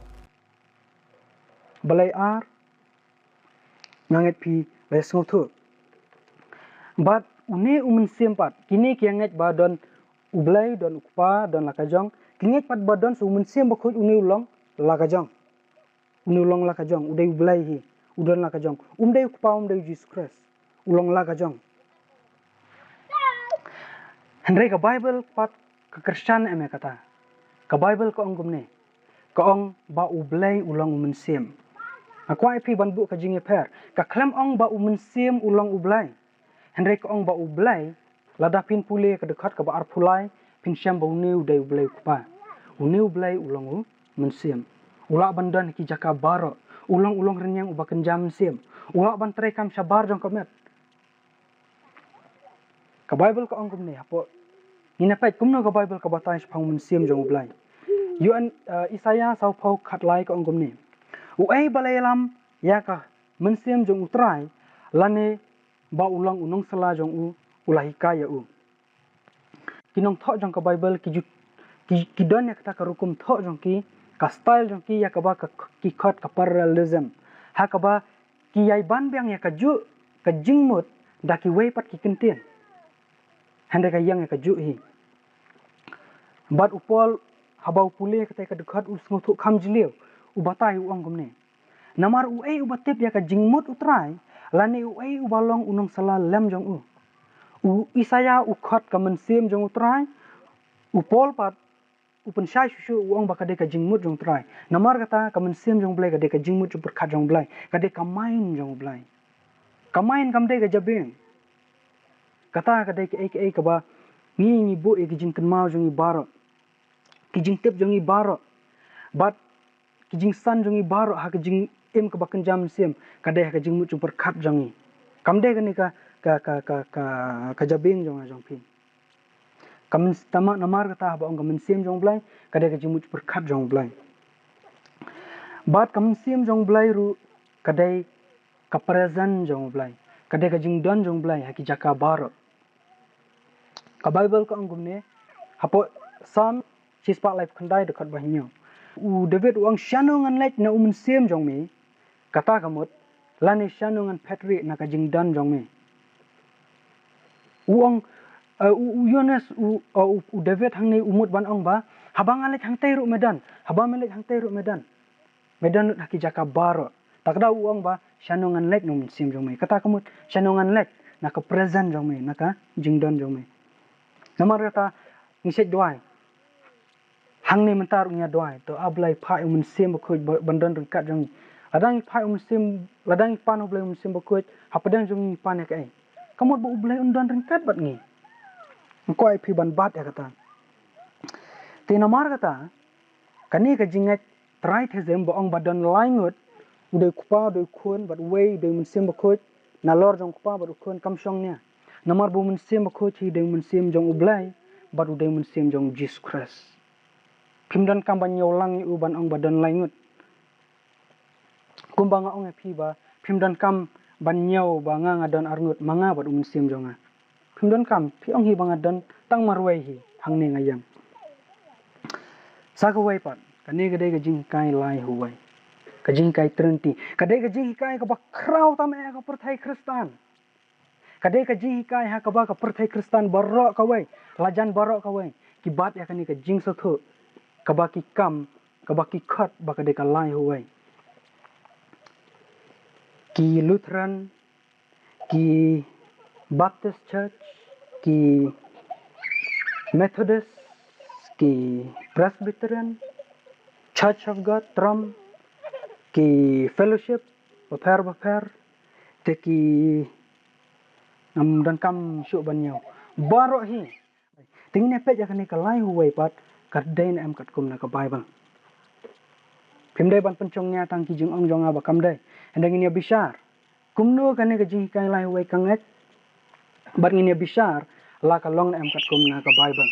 balai ar nganget pi les ngotu bat une mensem pat kini ki nget ba don ublai don ukpa don lakajong kinget pat ba don su mensem ba khoj une ulong lakajong une ulong lakajong udai ublai hi udon lakajong dai ukpa dai Jesus Christ ulong lakajong handai ka Bible pat ka Kristen eme kata ka Bible ko ong gumne ka ong ba ublai ulang mensem akwa ipi ban bu ka jinge per ka klem ong ba mensem ulang ublai henry ka ong ba ublai lada pin pule ka dekat ka ba ar pulai pin syam ba uniu dai ublai kupa uniu ublai ulang mensem ula bandan ki jaka baro ulang renyang uba kenjam mensem ula ban trekam sabar jong komet ka Bible ko ong gumne apo inapait kumno ka Bible ka batai spang mensem jong ublai Yuan Isaya sau pau khat lai ko angum ni. Uai balailam ya ka mensem jong utrai lane ba ulang unong sala jong ulahi kaya Kinong tho jong ka Bible ki don ya kata ka rukum tho jong ki ka style jong ki ya ka ba ki khat ka parallelism. Ha ka ba ki yai ban biang ya ka ju ka jingmut da ki wei pat ki kentien. Hande ka yang ya ka ju hi. Bat upol habau pule kata ka dekat usngotu kham jileu ubatai uang gumne namar uai ubatep ya ka jingmut utrai lane uai ubalong unong sala lem jong Isaya ukhat ka mensem jong utrai upol pat upen syai susu uang bakade ka jingmut jong utrai namar kata ka mensem jong blai kade ka jingmut jong berkhat jong blai kade ka main jong blai ka main kamde ka jabeng kata kade ka ka ba ni bu e jing kenmau jong ibaro kijing tep jong ibaro bat kijing san jong ibaro ha kijing em ka bakan jam sem kadai ha kijing mu berkhat jong Kamde kani ka jabing jong pin. Kam tamak namar kata ba ong kam sim jong blai kade ka jimut berkat jong blai. Bat kam sim jong blai ru kade ka present jong blai. Kade ka jing don jong blai haki jaka bar. Ka Bible ka ong gumne hapo sam chispa life khandai dekat bahnyo. U David uang shano ngan lek na sim jong me kata kamut lani shano ngan Patrick na ka jing don jong me. Uang Yones David hang ni umut ban ong ba habang alek hang tei ru medan habang melek hang tei ru medan lut haki jaka baro takda uang ba shanongan lek num sim jong me kata kamut shanongan lek naka present jong me naka jingdon jong me namar kata ngisek doai hang ni mentar unya doai to ablai phai sim ko bandon rengkat jong ladang phai sim ladang pan oblai sim ko hapadang jong pan ya kai kamut bu oblai undon rengkat bat ngi ko ai pi ban bat ya kata te namar kata kani ka jingat try thezem bo ong badon laingut ude kupa ude khun bat wei de mun sim ko na lor jong kupa bat khun kam shong nya namar bo mun sim ko thi de mun sim jong ublai bat ude mun sim jong Jesus Christ pimdan kam ban yolang u ban ong badon laingut kumbanga ong e pi ba pimdan kam ban nyau ba nga ngadon arngut manga bat mun sim jonga pimdan kam pi ong hi banga don tang marwei hi hang ne ngayang sa ko wei pat kani gade ga jing kai lai huwai ka jing kai trenti kade ga jing kai ka ba kraw tam e ka perthai kristan kade ka jing kai ha ka ba ka perthai kristan barro ka wei lajan barro ka wei ki bat ya kani ka jing so thu ka ba ki kam ka ba ki khat ba kade ka lai huwai ki Lutheran ki Baptist Church ki Methodist ki Presbyterian Church of God Tram ki Fellowship baper te ki nam dan kam syu banyo baro hi tingne pe ja kani kalai huwai pat kadai na am kat kum na ka Bible pimdai ban pencongnya tang ki jing ong jonga ba kamdai endang ini bisar kumno kani ka jing kai lai huwai kanget bat ini bisar la ka long na am kat kum na ka Bible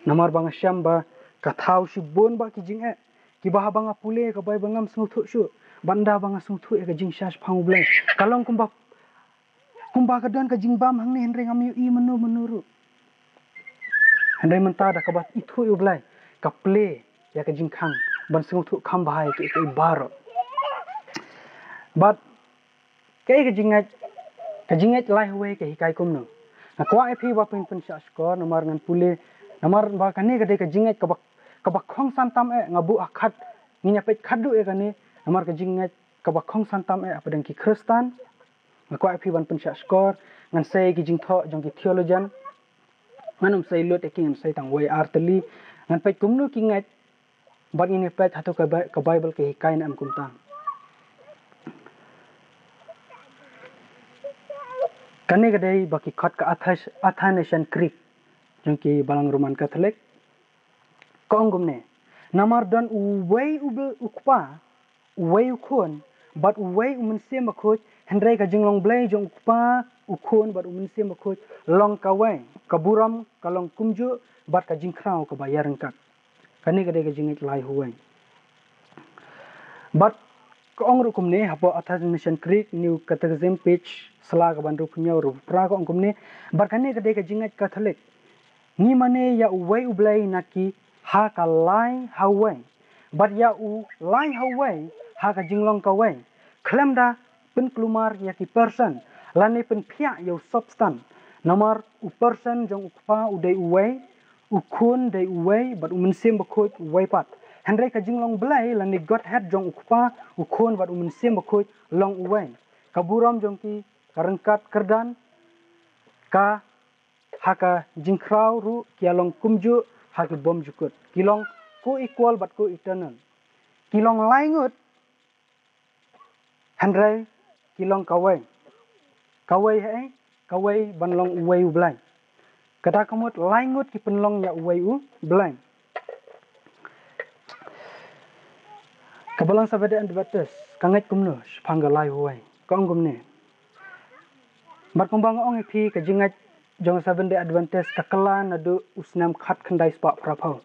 namar bang syam ba ka thau si bon ba ki jing ki ba bang pule ka bai bangam sung thu shu banda bang sung thu ka jing shas phang blai kalong kumba ka don ka jing bam hang ni henre ngam i menuru henre menta da ka ba ithu u blai ka play ya ka jing khang ban sung thu kham bahai ki bar but kai ka jingat lai huwe ke hikai kumno na kwa ip ba pin sha skor namar ngan pule namar ba kani ka jingat ka ba khong santam ngabu akhat ninya pet khadu kani namar ka jingat ka ba khong santam apadang ki kristan na kwa ip ban pin sha skor ngan sei ki jing tho jong ki theologian nganum sei lot eking sei tang wei arteli ngan pet kumno ki ngat bat ini pet hatu ka Bible ke hikai na am kumtang kani gadai baki khat ka Athanasian Creed jongki balang Roman Catholic ko onggumne namar don uwei ukpa uwei ukhon bat uwei umensim bakhoj hendrai ka jinglong blai jong ukpa ukhon bat umensim bakhoj long kawai kaburam kalong kumju bat ka jingkrau ka bayar engkak kani gadai ka jingit lai huwai bat ko ongru kumne hapo Athanasian Creed new catechism page sala ka bandu punya ru pra ko ongkumne barkane ka de ka jingat Catholic ni mane ya uwei ublai naki ha ka lai hawai bat ya u lai hawai ha ka jinglong ka wai klemda pen kelumar ya ki person lane pen pia yo substan namar u person jong ukpa udai uwei ukun dai uwei bat umensim bakhoj uwei pat hendrai ka jinglong blai lane Godhead jong ukpa ukun bat umensim bakhoj long uwei kaburam jong ki karengkat kerdan ka haka jingkrau ru kialong kumju haki bom jukut kilong ko equal but ko eternal kilong laingut hendrai kilong kawai kawai banlong uwei ublai kata kamut laingut ki penlong ya uwei u blai kabalang sabede and bates kanget kumno panggalai uwei kong gumne Mat kumbang ong ipi ka jingat jong 7 day Adventist ka kala na do usnam khat khandai spa prapau.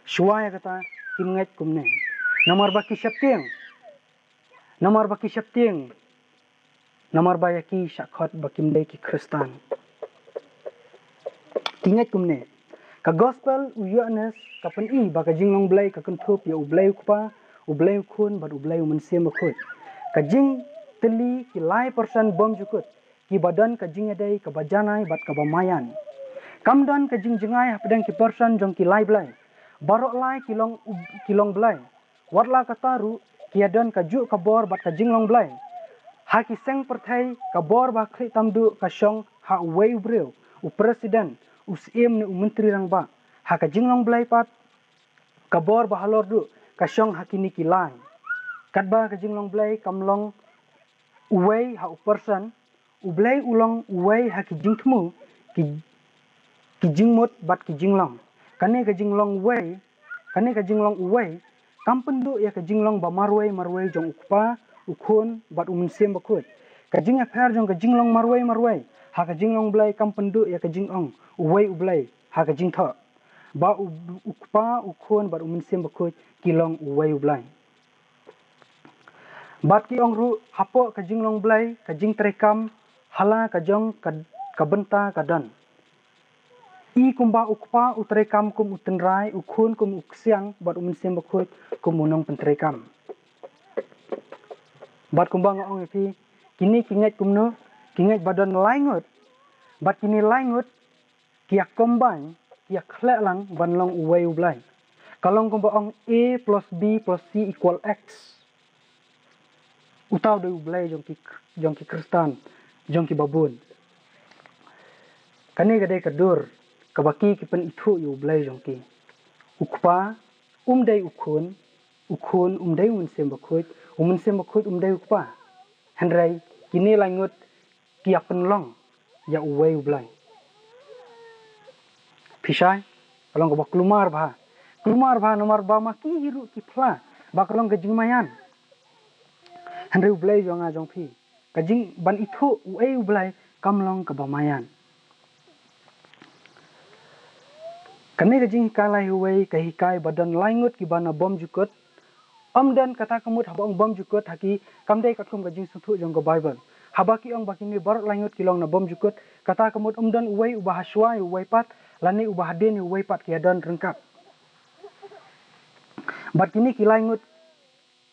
Shuaya kata kimngat kumne. Nomor baki syapting. Nomor baki syapting. Nomor bayaki syakhat bakimdai ki Kristan. Tingat kumne. Ka gospel uyanes ka pen baka jinglong blai ka kuntup ya ublai kupa ublai kun bad ublai mensim bakut. Ka jing teli ki lai persen bom jukut. Ki badan ka jing adai ka bajanai bat ka bamayan. Kamdan ka jing jengai hapdang ki persen jong ki lai blai. Barok lai kilong blai. Watla ka taru ki adan ka juk ka bor bat ka jinglong blai. Ha ki seng perthai ka bor ba khri tamdu ka syong ha wei breu u presiden usiem ne menteri rang ba. Ha ka jinglong blai pat ka bor ba halor du ka syong hakini ki lai. Kat ba ka jinglong blai kamlong uwei ha u person ublai ulong uwei ha ki jingthmu ki jingmut bat ki jinglong. Kane ka jinglong uwei kampendu ya ka jinglong ba marwei jong ukpa ukhun bat umensem bakut. Ka jing affair jong ka jinglong marwei ha ka jinglong blai kampendu ya ka jingong uwei ublai ha ka jingtho ba ukpa ukhun bat umensem bakut kilong uwei ublai. Bat ki ong ru hapo ka jinglong blai ka jing trekam hala ka jong ka benta ka dan. I kumba ukpa utrekam kum utenrai ukhun kum uksiang bat umensem bakut kum unong pentrekam. Bat kumba ngong ipi kini kingat kumno kingat badan laingut. Bat kini laingut kia combine kia khlek lang banlong uwei ublai. Kalong kumba ong A plus B plus C equal X. Utaw de ublai jong ki Kristan jong ki babun. Kani gadai kadur kabaki ki pen itu yu ublai jong ki. Ukpa umdai ukhun umdai umensem bakut umdai ukpa. Hendrai kini langut kia penlong ya uwei ublai. Pisai kalong kabak kelumar bah nomor ba maki hiru ki pla ba kalong ke jingmayan. Hendrai ublai jong a jong pi. Kajing ban itu uwei ublai kamlong ke bamayan. Kani kajing kalai uwei kahikai badan laingut ki bana bom jukut. Dan kata kamut haba ong bom jukut haki kamdai katum kajing sutu jong ke Bible. Habaki ong bakini barot laingut kilong na bom jukut kata kamut dan uwei ubah haswa uwei pat lani ubah den uwei pat ki adan rengkap. Bat kini kilaingut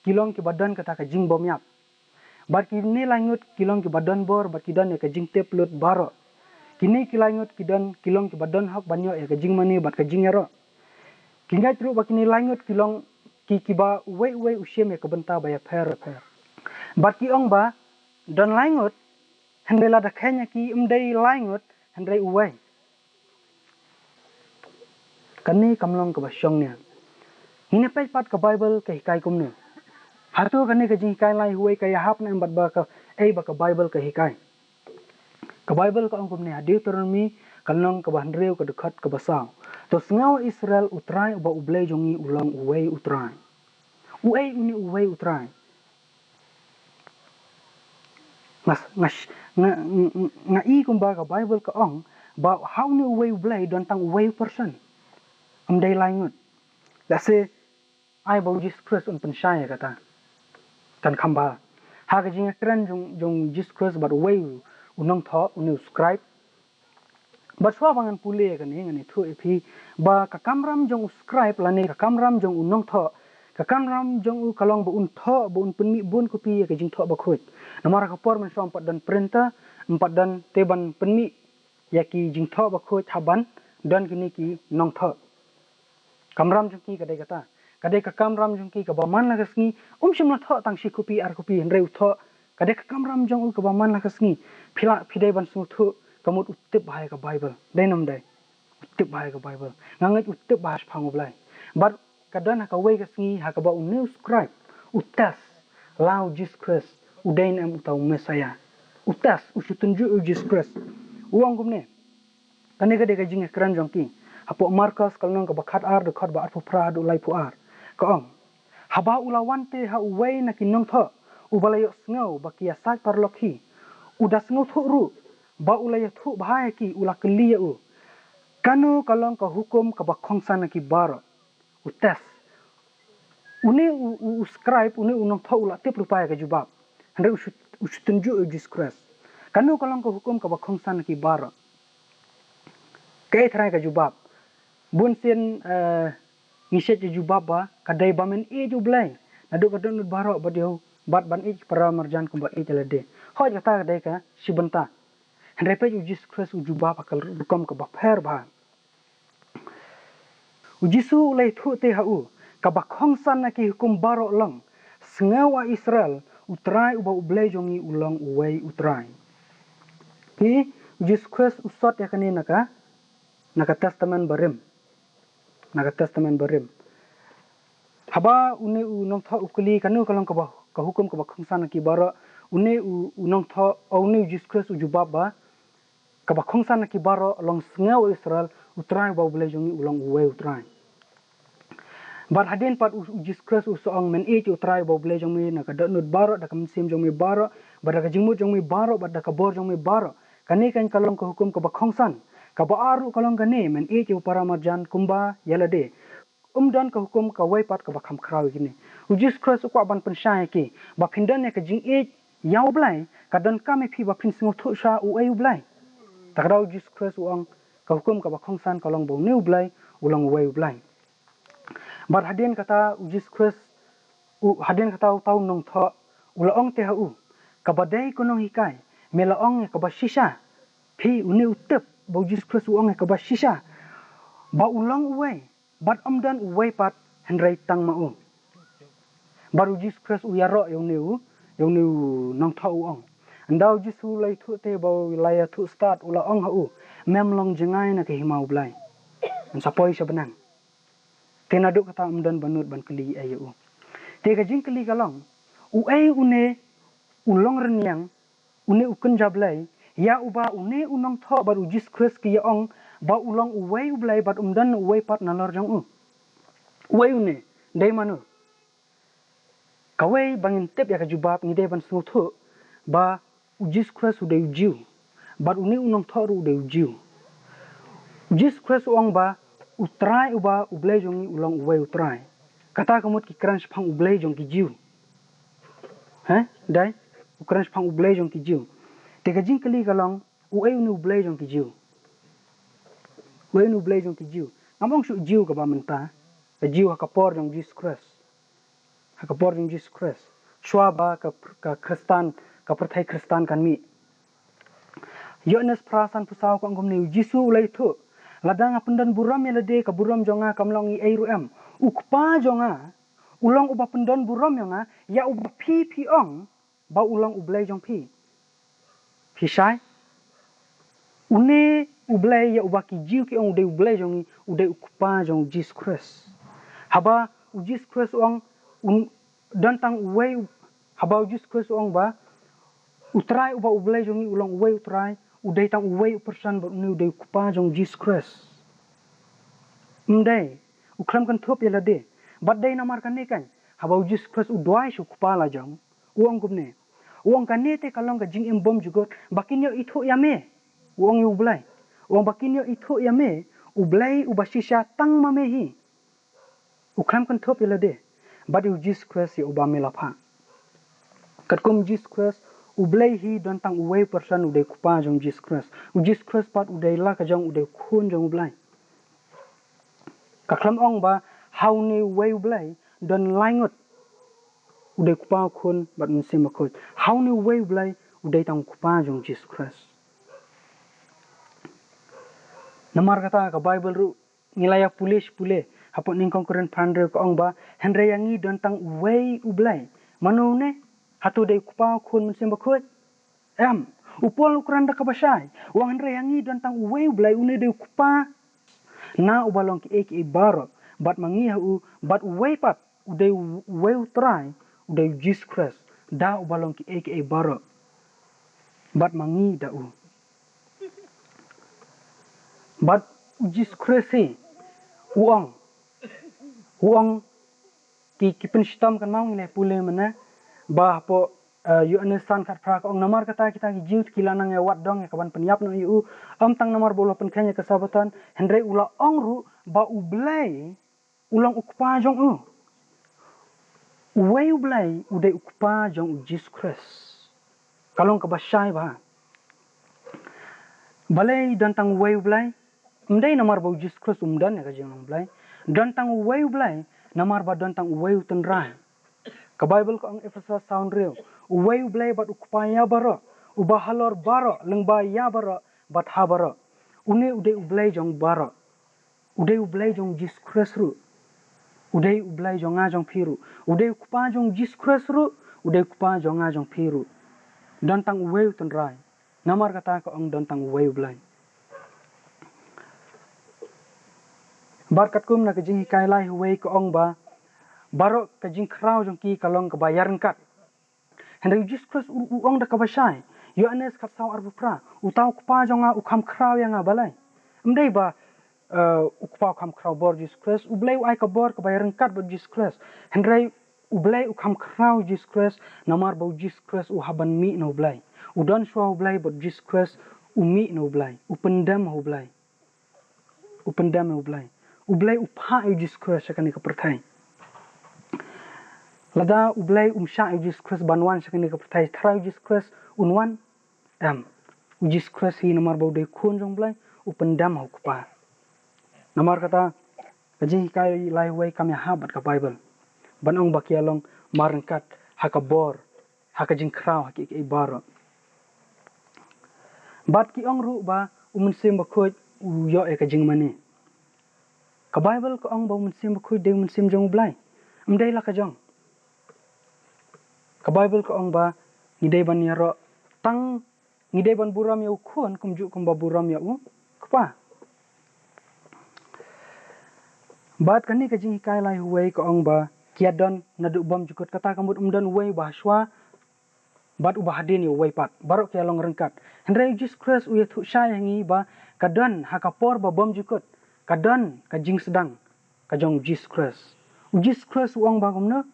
kilong ki badan kata kajing bom yap. Bat kini laingut kilong ki badan bor bat kidan ya kajing teplut barot. Kini kilaingut kilong ki badan hak banyo ya kajing mani bat kajing yaro. Kingat ru bakini laingut kilong ki ba uwei usiem ya kebenta ba ya per. Bat ki ong ba dan laingut hendai la dakhanya ki umdai laingut hendai uwei. Kani kamlong ke basyongnya. Hine pai pat ke Bible ke hikai kumne. Hartu kani ke jing hikai lai huwei kaya hap na bat ba ke ba ke Bible ke hikai. Ke Bible ke ong kumne Deuteronomy kalong ke bahandreu ke dekat ke basau. To sengau Israel utrai ba ublai jongi ulang uwei utrai. Uwei utrai. Ngai kumba ke Bible ke ong ba how ni uwei ublai dan tang uwei person. Umdai laingut. Lase ai bau Jesus Christ un pensyaya kata. Kan kamba. Ha ka jinga keren jong Jesus Christ bat uwei unong tho unu subscribe. Bat swa bangan pule kan ngani thu ipi ba ka kamram jong subscribe lani ka kamram jong unong tho ka kamram jong u kalong ba un tho ba un penmi bun kopi ka jing tho ba khut. Namara ka por men som pat dan printer empat dan teban penmi yaki jing tho ba khut haban dan kini ki nong tho. Kamram jong ki kadai kata. Kadai ka kamram jong ki ka baman la kasngi shimla tho tang shi kopi ar kopi hendrei utho. Kadai ka kamram jong u ka baman la kasngi pidai ban su thu kamut utip bahai ka Bible. Dai nom dai. Utip bahai ka Bible. Ngangat utip bahas pangoblai. Bat kadan ka wei kasngi ha ka ba new scribe. Utas lau Jesus Christ udain am utau Messiah. Utas usutunju Jesus Christ. Uang kumne. Kani kadai ka jing kran jong ki. Hapo Markus kalong ka bakat ar dekat ba arfu pra du lai pu ar. Ka ong. Haba ulawante ha uwei na kinong tho. Ubalayo sngo bakia sak parlokhi. Uda sngo tho ru. ba ulaya thu bahaya ki ula kelia u kanu kalong ka hukum ka bakhongsan ki bar u tes une u scribe une unong tho ula tip rupaya ka jubab hande u tunju u disgrace kanu kalong ka hukum ka bakhongsan ki bar ke thrai ka jubab bun sin ngiset jubab ba kadai bamen e ju blai nadu ka don baro ba dio bat ban ik para marjan kumba e telede hoj kata kadai ka sibanta hande pe u disgrace u jubab akal hukum ka ba pher ba u jisu lai thu te ha u ka bakhongsan na ki hukum baro lang sengawa Israel utrai uba ublai jongi ulang uwei utrai ki disgrace usot ya kani naka testament barim haba une u nong tho ukli kanu kalong ka hukum ka bakhongsan ki bara une u nong tho une disgrace u jubab ba ka bakhongsan ki bara long sengawa Israel utrai uba ublai jongi ulang uwei utrai bar hadin pat u disgrace u soang men e u try bo ble jong mi na ka nut baro da kam sim jong mi baro bar ka jingmu jong mi baro bar da ka bor jong mi baro kani kan kalong ka hukum ka bakhongsan ka ba aru kalong ka ne men e u paramarjan kumba yalade dan ka hukum ka wai pat ka bakham khrawi kini u disgrace ko ban pen shai ki ba phindan ne ka jing e yaw blai ka dan ka me phi ba phin singo thu sha u ai blai takra u disgrace u ang ka hukum ka bakhongsan kalong bo new blai ulang wai blai bar hadin kata ujis kres hadin kata tau nong tho ulaong te ha u kabadai kunong hikai melaong ka basisha phi uni utep bo ujis kres uong ka basisha ba ulang uwei bat amdan uwei pat henrai tang ma u bar ujis kres u yaro yong new nong tho uong andau jisu lai thu te bo laya thu start ulaong ha u memlong jengai na ke himau blai sapoi sabenang tenaduk kata amdan banut ban keli ayu te ka jing keli kalong u ai une ulong renyang une ukun jablai ya uba une unong tho bar ujis kres ki ong ba ulong uwei ublai bat umdan uwei pat nalor jong u uwei une dei manu kawai bangin tep ya ka jubab ngide ban su thu ba ujis kres u dei jiu bat une unong tho ru dei jiu ujis kres ong ba utrai uba ublai jongi ulang uwei utrai kata kamut ki kran phang ublai jong ki jiu dai ukran phang ublai jong ki jiu te ka jing kali kalong uei nu ublai jong ki jiu uei nu ublai jong ki jiu among shu jiu ka ba menta ka jiu ka por jong Jesus Christ ka por jong Jesus Christ shwa ba ka Kristan ka perthai Kristan kan mi yones prasan pusau ko ngom ni Jisu ulai thu ladang apendan buram yalade ka buram jonga kamlong i airu em ukpa jonga ulong uba pendan buram yonga ya uba pi ong ba ulong ublai jong pi shai une ublai ya uba ki jiu ki ong de ublai jong ude ukpa jong Jesus Christ haba Jesus Christ ong dan tang uwei haba Jesus Christ ong ba utrai uba ublai jong ulong uwei utrai udai tang uwei person but nu udai kupa jong Jesus Christ mdai ukram kan thop yalade but dai namar kan ne kan habau Jesus Christ udwai shu kupa la jong uong gumne uong kan ne te kalong ka jing embom jugot bakinyo ithu yame uong yu ublai uong bakinyo ithu yame ublai ubasisha tang mamehi ukram kan thop yalade but Jesus Christ ya ubame lapha katkum Jesus Christ ublai hi dan tang uwei person udai kupa jong Jesus Christ pat udai la ka jong udai khun jong ublai ka khlam ong ba how ni uwei ublai dan laingot udai kupa khun bat msim khut how ni uwei ublai udai tang kupa jong Jesus Christ namar kata ka Bible ru ngilaya pule hapon ning kongkuren pandre ko ong ba henre yangi dan tang uwei ublai manune hatu dei kupa khun msim bakhut upol ukuran da kabasai wang andre yangi dan tang uwei ublai une dei kupa na ubalong ki ek baro bat mangi hu bat uwei pat udei uwei utrai udei Jesus Christ da ubalong ki ek baro bat mangi da u bat Jesus Christ uang ki penstam kan mau ngile pule mana ba po yu anesan kat pra ong namar kata kita ki jiut kilanang ya wat dong ya kaban penyap no yu tang namar bola penkenya kesabatan hendrai ula ong ru ba ublai ulang ukpa jong uwei ublai udai ukpa jong Jesus Christ kalong ka basyai ba balai dan tang uwei ublai mdai namar ba Jesus Christ umdan ya ka jong ublai dan tang uwei ublai namar ba dan tang uwei utenrai ka Bible ko ang Efesus sound real uwei ublai bat ukpaya bara ubahalor bara lengba ya bara bat habara une udai ublai jong bara udai ublai jong Jesus Christ ru udai ublai jong ajong piru udai ukpa jong Jesus Christ ru udai ukpa jong ajong piru dan tang uwei utenrai namar kata ko ang dan tang uwei ublai barkat kum na kajing kai lai uwei ko ong ba barok kajing krau jong ki kalong kebayaran kat hendai Jesus Christ uong da kabashai yu anes kat saw arbupra utau kpa jonga ukam krau yang balai mdai ba ukpa ukam krau bor Jesus Christ ublai ai ka bor kebayaran kat bor Jesus Christ hendai ublai ukam krau Jesus Christ namar ba Jesus Christ haban mi no ublai udan shwa ublai bor Jesus Christ umi no ublai upendam ublai ublai upha Jesus Christ akan ka perthai lada ublai umsha Jesus Christ banwan sakini ka perthai thra Jesus Christ unwan Jesus Christ hi namar bau de khun jong blai upendam hukpa namar kata kaji kai lai wai kami habat ka Bible banong bakialong marengkat hakabor hakajing krau hakik ibara bat ki ong ru ba umunsim bakhoj yo e kajing mane ka Bible ko ong ba umunsim bakhoj de umunsim jong blai mdai la ka jong ka Bible ko ong ba ngidai ban yaro tang ngidai ban buram ya ukon kumju kum ba buram ya kpa bat kani ka jing kai lai huai ko ong ba kiadan nadu bom jukut kata kamut umdan huai bahswa bat ubah hadin ya huai pat barok kia long rengkat hendrai Jesus Christ uya thu syai hangi ba kadan hakapor ba bom jukut kadan ka jing sedang ka jong Jesus Christ uang ba kumna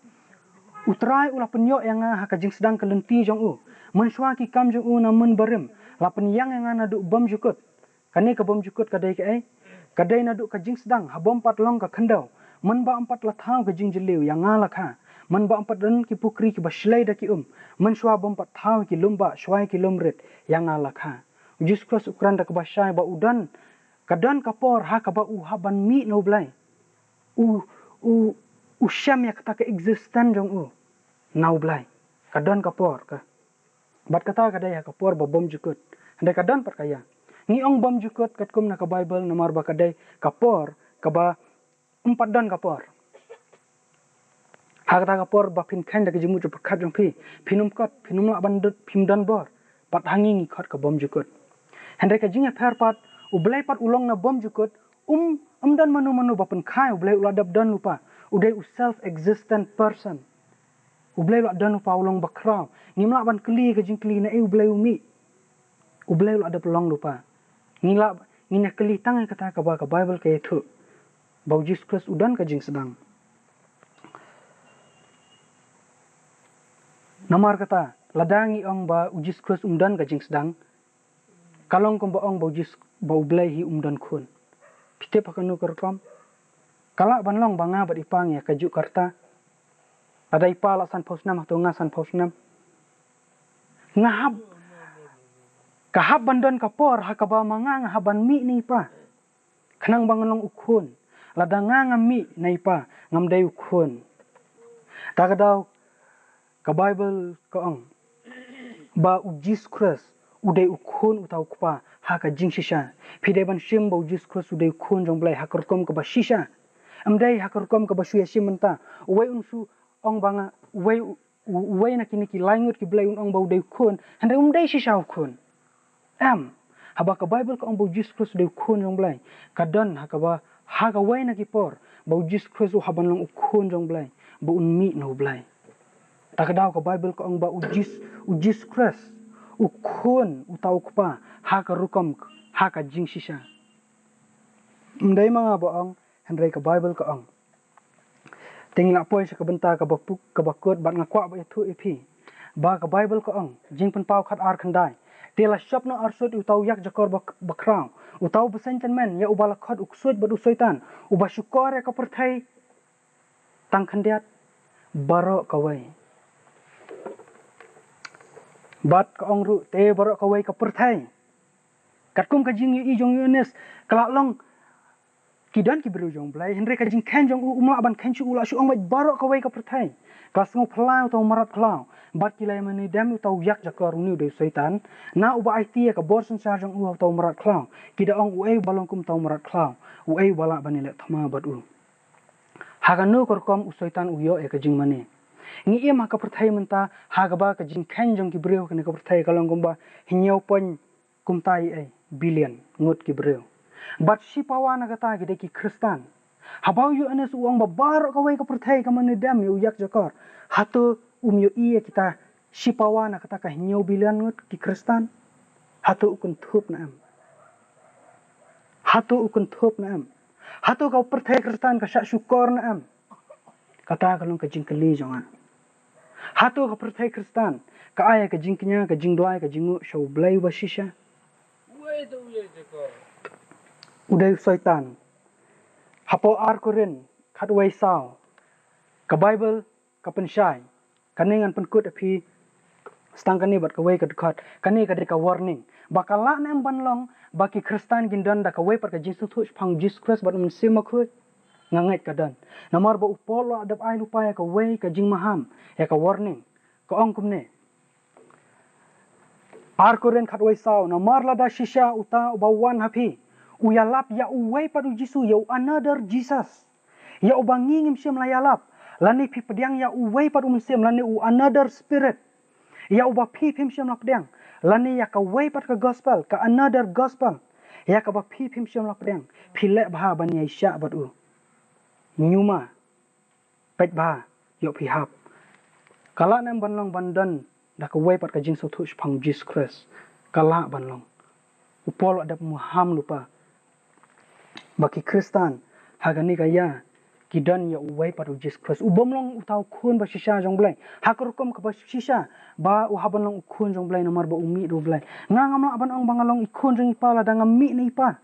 utrai ulah penyo yang hakajing sedang kelenti jong menswa ki kam jong na men barem la penyang yang nadu bom jukut kani ka bom jukut kadai ka kadai nadu kajing sedang habom pat long ka khandau men ba empat la thau kajing jeliu yang ngalakha men ba empat dan ki pukri ki baslai da ki menswa bom pat thau ki lumba shwai ki lumret yang ngalakha Jesus Christ ukran da ka basyai ba udan kadan kapor ha ka ba haban mi no blai usyam ya kata ke existan jong nau blai kadan kapor ka bat kata kadai ya kapor ba bom jukut andai kadan pat kaya ni ong bom jukut kat kum na ka Bible namar ba kadai kapor ka ba empat dan kapor ha kata kapor ba pin khan da ke jimu pakat jong pinum la ban pim dan bor pat hanging khot ka bom jukut andai ka jinga phar pat ublai pat ulong na bom jukut dan manu ba pen khai ublai uladap dan lupa udai self existent person ublai la dan lupa ulong bakrau ngimla ban kli ka jing kli na ublai umi ublai la ada pelong lupa ngina kli tangai kata ka ba ka Bible ka itu bau Jesus Christ udan ka jing sedang namar kata ladangi ong ba Jesus Christ umdan ka jing sedang kalong kum ba ong bau Jesus bau ublai hi umdan khun pite pakanu kerkom kala banlong banga bat ipang ya kaju karta ada ipa la san posnam atau nga san posnam ngahab kahab bandan kapor hakaba manga ngahaban mi ni pa kanang bangalong ukun lada nga mi na ipa ngamdai ukun takadaw ka Bible ko ang ba Jesus Christ udai ukun utau kupa haka jing shisha pide ban shim ba Jesus Christ udai ukun jong blai hakurkom ka ba shisha amdai hakurkom ka ba shuya shimenta uwai unsu ong banga uwai na kini ki laingut ki blai ong ba udai ukun handai umdai shisha ukun haba ka Bible ka ong ba Jesus Christ udai ukun jong blai kadan hakaba haka wai na ki por ba Jesus Christ haban long ukun jong blai ba unmi no blai takadaw ka Bible ka ong ba Jesus Christ ukun utau kupa haka rukom haka jing shisha mdai mga baong handai ka Bible ka ong tingin apoy sa kabenta ka bakut bat ngakwa ba itu ipi ba ka Bible ko ong jing pen pau khat ar khandai tela shop no arsut utau yak jakor bakrang utau besenten men ya ubala khat uksut bad usoitan uba syukor ya ka perthai tang khandiat baro kawai bat ka ong ru te baro kawai ka perthai katkum ka jing i jong yunes kala long kidan ki bru jong blai henre ka jing khan jong umla ban khan chu ula shu ong baro kawai ka perthai klas ngo phlang to marat phlang bat kilai mani dam utau yak jakor uni de soitan na uba IT ka bor sensar jong u to marat phlang kida ong uei balong kum to marat phlang uei bala banile thama bat u haganu korkom usoitan uyo e ka jing mani ngi e ma ka perthai menta hagaba ka jing khan jong ki bru ka ne ka perthai kalong gomba hinyau pon kumtai e billion ngot ki bru bat si pawana kata gide ki Kristan habau yu anes uang babar kawai ka perthai ka mani dam yu yak jakor hatu yu iya kita si pawana kata ka hinyau billion ngot ki Kristan hatu ukun thup na am hatu kau perthai Kristan ka syak syukor na am kata kalong ka jing keli jonga hatu ka perthai Kristan ka aya ka jing kenya ka jing doai ka jingu show blai ba shisha udai soitan hapo ar korin khat wai sao ka Bible ka penshai kaningan penkut api stang kani bat ka wai ka khat kani ka ka warning bakala nem banlong baki Kristan gindan da ka wai pat ka Jesus thuch phang Jesus Christ bat mun sim khut ngangai ka dan namar ba upolo adap ai lupaya ka wai ka jing maham ya ka warning ka ong kumne ar korin khat wai sao namar lada shisha uta bawan hapi uyalap ya uwai padu jisu ya another Jesus ya ubangi ngim sim layalap lani pi pediang ya uwai padu sim lani u another spirit ya uba pi pim sim lapdiang lani ya ka wai pat ka gospel ka another gospel ya ka ba pi pim sim lapdiang phile bha bani aisha badu nyuma pet bha yo pi hap kala nem banlong bandan da ka wai pat ka jing so thuch phang Jesus Christ kala banlong upol adap muham lupa baki Kristan hagani kaya kidan ya uwai padu Jesus Christ ubomlong utau khun ba shisha jong blai hakurkom ka ba shisha ba uhaban long khun jong blai namar ba umi do blai ngangamla ban ong bangalong ikhun jong ipala da ngami ni pa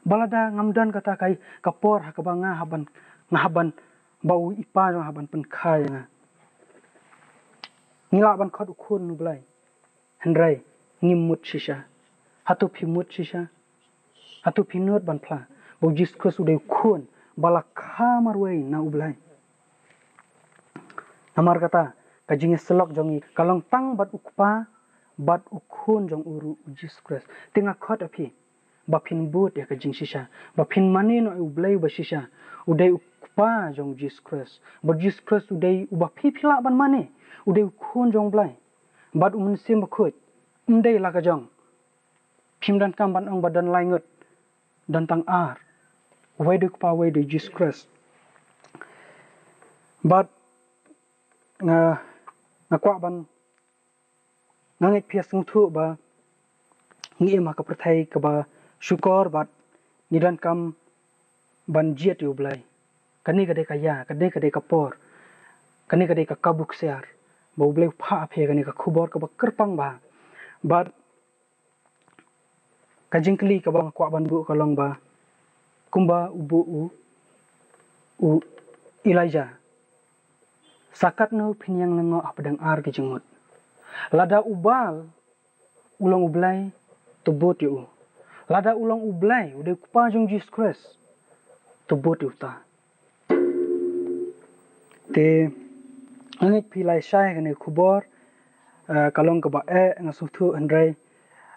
balada ngamdan kata kai kapor hakaba ngahaban ba u ipa jong haban pen khai nga ngila ban khot khun nu blai hendrai ngimut shisha hatu phimut shisha hatu phinut ban phla bo Jesus Christ udai khun bala khamar wei na ublai namar kata kajing selok jongi kalong tang bat ukpa bat ukhun jong uru Jesus Christ tinga khot api ba phin but ya kajing shisha ba phin mani no ublai ba shisha udai ukpa jong Jesus Christ ba Jesus Christ udai uba phila ban mani udai khun jong blai bat umun sim khut umdai la ka jong phim dan kam ban ong badan laingut dan tang ar wai duk pa wai de Jesus Christ but nga kwa ban ngangit pias ngthu ba ngi ma ka perthai ka ba syukor bat nidan kam ban jiat yu blai kani ka de kaya kani ka de kapor kani ka de ka kabuk sear ba blai pha phe kani ka khubor ka ba kerpang ba but ka jingkli ka ba kwa ban bu ka long ba kumba ubu u Elijah sakat no phinyang lengo apdang ar ki jengmut lada ubal ulang ublai tubut yu lada ulang ublai ude kupa jong Jesus Christ tubut yu ta te angit pilai syai kene khubor kalong ka ba ngasuthu andrai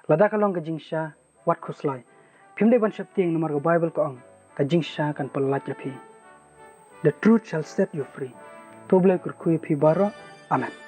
lada kalong ka jingsha wat khuslai phimde ban shapting nomor ka Bible ko ang ka jingsha kan palat ya phi the truth shall set you free to blai kur khui phi baro amen